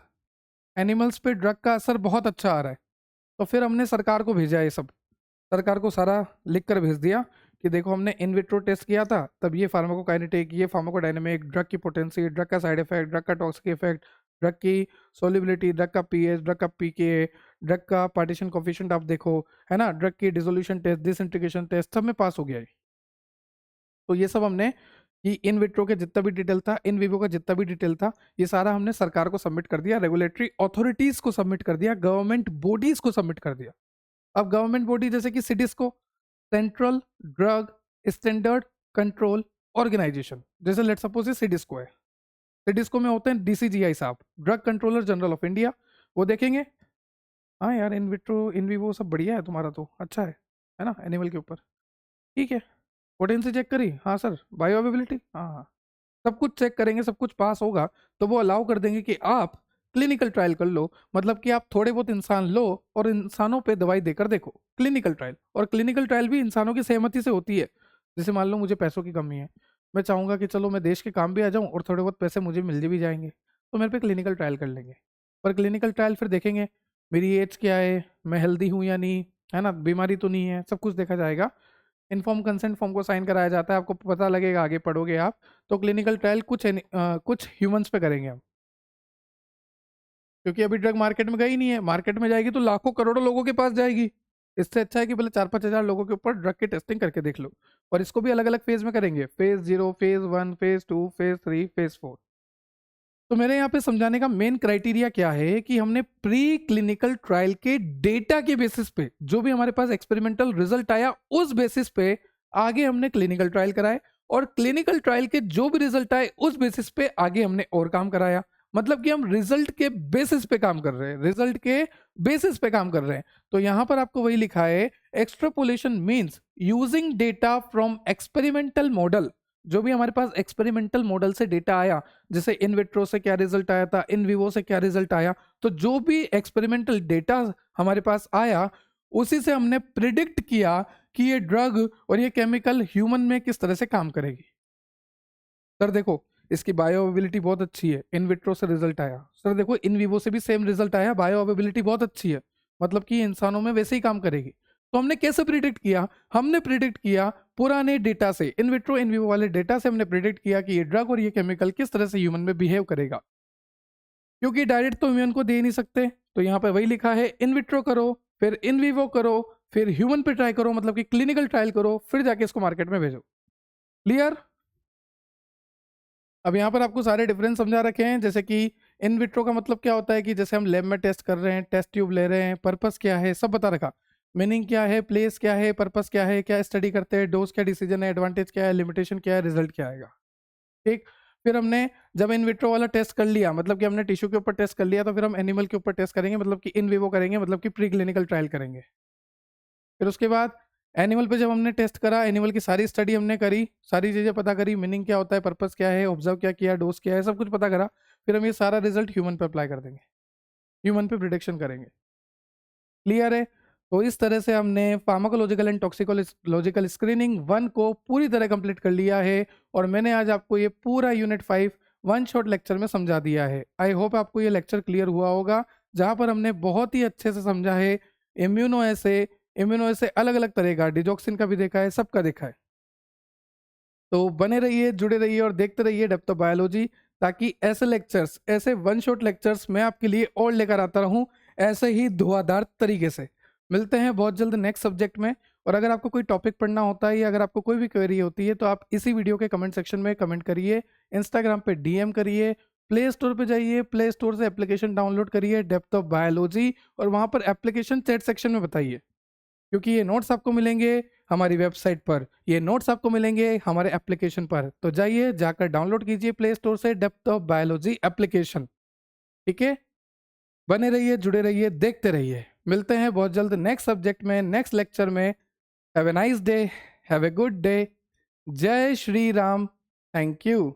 एनिमल्स पे ड्रग का असर बहुत अच्छा आ रहा है। तो फिर हमने सरकार को भेजा ये सब, सरकार को सारा लिख कर भेज दिया कि देखो हमने इन विट्रो टेस्ट किया था, तब ये फार्माकोकाइनेटिक, ये फार्माकोडायनेमिक, ड्रग की पोटेंसी, ड्रग का साइड इफेक्ट, ड्रग का टॉक्सिक इफेक्ट, ड्रग की सोलिबिलिटी, ड्रग का पीएच, ड्रग का पीके, ड्रग का पार्टीशन कोफिशिएंट आप देखो, है ना, ड्रग की डिसोल्यूशन टेस्ट, डिसइंटीग्रेशन टेस्ट, सब में पास हो गया है। तो ये सब हमने, कि इन विट्रो के जितना भी डिटेल था, इन विवो का जितना भी डिटेल था, ये सारा हमने सरकार को सबमिट कर दिया, रेगुलेटरी अथॉरिटीज को सबमिट कर दिया, गवर्नमेंट बॉडीज को सबमिट कर दिया। अब गवर्नमेंट बॉडी जैसे कि CDSCO, central drug standard control organisation, जैसे लेट सपोज ये सिडिस्को है, सिडिस्को में होते हैं डीसीजीआई साहब, drug controller general of India, वो देखेंगे हाँ यार इन विट्रो इन विवो सब बढ़िया है तुम्हारा, तो अच्छा है ना, एनिमल के ऊपर ठीक है, पोटेंसी चेक करी, हाँ सर, बायो अवेबिलिटी, हाँ हाँ, सब कुछ चेक करेंगे, सब कुछ पास होगा, तो वो अलाउ कर देंगे कि आप क्लिनिकल ट्रायल कर लो, मतलब कि आप थोड़े बहुत इंसान लो और इंसानों पे दवाई देकर देखो, क्लिनिकल ट्रायल। और क्लिनिकल ट्रायल भी इंसानों की सहमति से होती है। जैसे मान लो मुझे पैसों की कमी है, मैं चाहूंगा कि चलो मैं देश के काम भी आ जाऊं और थोड़े बहुत पैसे मुझे मिल भी जाएंगे, तो मेरे पे क्लिनिकल ट्रायल कर लेंगे। पर क्लिनिकल ट्रायल फिर देखेंगे मेरी एज क्या है, मैं हेल्दी हूँ या नहीं, है ना, बीमारी तो नहीं है, सब कुछ देखा जाएगा। इन्फॉर्म कंसेंट फॉर्म को साइन कराया जाता है, आपको पता लगेगा आगे पढ़ोगे आप। तो क्लिनिकल ट्रायल कुछ ह्यूमंस पे करेंगे हम, क्योंकि अभी ड्रग मार्केट में गई नहीं है, मार्केट में जाएगी तो लाखों करोड़ों लोगों के पास जाएगी। इससे अच्छा है कि पहले 4-5 हजार लोगों के ऊपर ड्रग की टेस्टिंग करके देख लो। और इसको भी अलग अलग फेज में करेंगे, phase 0, phase 1, phase 2, phase 3, phase 4। तो मेरे यहाँ पे समझाने का मेन क्राइटेरिया क्या है कि हमने प्री क्लिनिकल ट्रायल के डेटा के बेसिस पे, जो भी हमारे पास एक्सपेरिमेंटल रिजल्ट आया उस बेसिस पे आगे हमने क्लिनिकल ट्रायल कराए, और क्लिनिकल ट्रायल के जो भी रिजल्ट आए उस बेसिस पे आगे हमने और काम कराया। मतलब कि हम रिजल्ट के बेसिस पे काम कर रहे हैं, रिजल्ट के बेसिस पे काम कर रहे हैं। तो यहां पर आपको वही लिखा है, extrapolation means using data from experimental model. जो भी हमारे पास एक्सपेरिमेंटल मॉडल से डेटा आया, जैसे इन विट्रो से क्या रिजल्ट आया था, इन विवो से क्या रिजल्ट आया, तो जो भी एक्सपेरिमेंटल डेटा हमारे पास आया उसी से हमने प्रिडिक्ट किया कि ये ड्रग और ये केमिकल ह्यूमन में किस तरह से काम करेगी। सर देखो इसकी बायो अवेबिलिटी बहुत अच्छी है, इन विट्रो से रिजल्ट आया, सर देखो इन विवो से भी सेम रिजल्ट आया, बायो अवेबिलिटी बहुत अच्छी है, मतलब कि इंसानों में वैसे ही काम करेगी। तो हमने कैसे प्रिडिक्ट किया, हमने प्रिडिक्ट किया पुराने डेटा से, इन विट्रो इन विवो वाले डेटा से हमने प्रिडिक्ट किया कि ये ड्रग और ये केमिकल किस तरह से ह्यूमन में बिहेव करेगा। क्योंकि डायरेक्ट तो ह्यूमन को दे ही नहीं सकते, तो यहाँ पे वही लिखा है, इन विट्रो करो, फिर इन विवो करो, फिर ह्यूमन पे ट्राई करो, मतलब कि क्लिनिकल ट्रायल करो, फिर जाके इसको मार्केट में भेजो। क्लियर। अब यहाँ पर आपको सारे डिफरेंस समझा रखे हैं, जैसे कि इन विट्रो का मतलब क्या होता है कि जैसे हम लैब में टेस्ट कर रहे हैं, टेस्ट ट्यूब ले रहे हैं, पर्पस क्या है सब बता रखा, मीनिंग क्या है, प्लेस क्या है, पर्पस क्या है, क्या स्टडी करते हैं, डोज क्या, डिसीजन है, एडवांटेज क्या है, लिमिटेशन क्या है, रिजल्ट क्या आएगा। ठीक। फिर हमने जब इन विट्रो वाला टेस्ट कर लिया, मतलब कि हमने टिश्यू के ऊपर टेस्ट कर लिया, तो फिर हम एनिमल के ऊपर टेस्ट करेंगे, मतलब कि इन विवो करेंगे, मतलब कि प्री क्लिनिकल ट्रायल करेंगे। फिर उसके बाद एनिमल पे जब हमने टेस्ट करा, एनिमल की सारी स्टडी हमने करी, सारी चीज़ें पता करी, मीनिंग क्या होता है, पर्पस क्या है, ऑब्जर्व क्या किया, डोज क्या है, सब कुछ पता करा। फिर हम ये सारा रिजल्ट ह्यूमन पे अप्लाई कर देंगे, ह्यूमन पे प्रिडिक्शन करेंगे। क्लियर है। तो इस तरह से हमने फार्माकोलॉजिकल एंड टॉक्सिकोलॉजिकल स्क्रीनिंग 1 को पूरी तरह कंप्लीट कर लिया है और मैंने आज आपको ये पूरा यूनिट 5 वन शॉट लेक्चर में समझा दिया है। आई होप आपको ये लेक्चर क्लियर हुआ होगा, जहाँ पर हमने बहुत ही अच्छे से समझा है इम्यूनो ऐसे अलग अलग तरह का, डिजॉक्सिन का भी देखा है, सबका देखा है। तो बने रहिए, जुड़े रहिए और देखते रहिए डेप्थ ऑफ बायोलॉजी, ताकि ऐसे लेक्चर्स, ऐसे वन शॉट लेक्चर्स मैं आपके लिए और लेकर आता रहूं, ऐसे ही धुआंधार तरीके से। मिलते हैं बहुत जल्द नेक्स्ट सब्जेक्ट में। और अगर आपको कोई टॉपिक पढ़ना होता है या अगर आपको कोई भी क्वेरी होती है तो आप इसी वीडियो के कमेंट सेक्शन में कमेंट करिए, इंस्टाग्राम पे डीएम करिए, प्ले स्टोर पे जाइए, प्ले स्टोर से एप्लीकेशन डाउनलोड करिए डेप्थ ऑफ बायोलॉजी, और वहाँ पर एप्लीकेशन चैट सेक्शन में बताइए, क्योंकि ये नोट्स आपको मिलेंगे हमारी वेबसाइट पर, ये नोट्स आपको मिलेंगे हमारे एप्लीकेशन पर। तो जाइए, जाकर डाउनलोड कीजिए प्ले स्टोर से डेप्थ ऑफ बायोलॉजी एप्लीकेशन। ठीक है, बने रहिए, जुड़े रहिए, देखते रहिए। मिलते हैं बहुत जल्द नेक्स्ट सब्जेक्ट में, नेक्स्ट लेक्चर में। Have a nice day, have a good day. जय श्री राम। Thank you.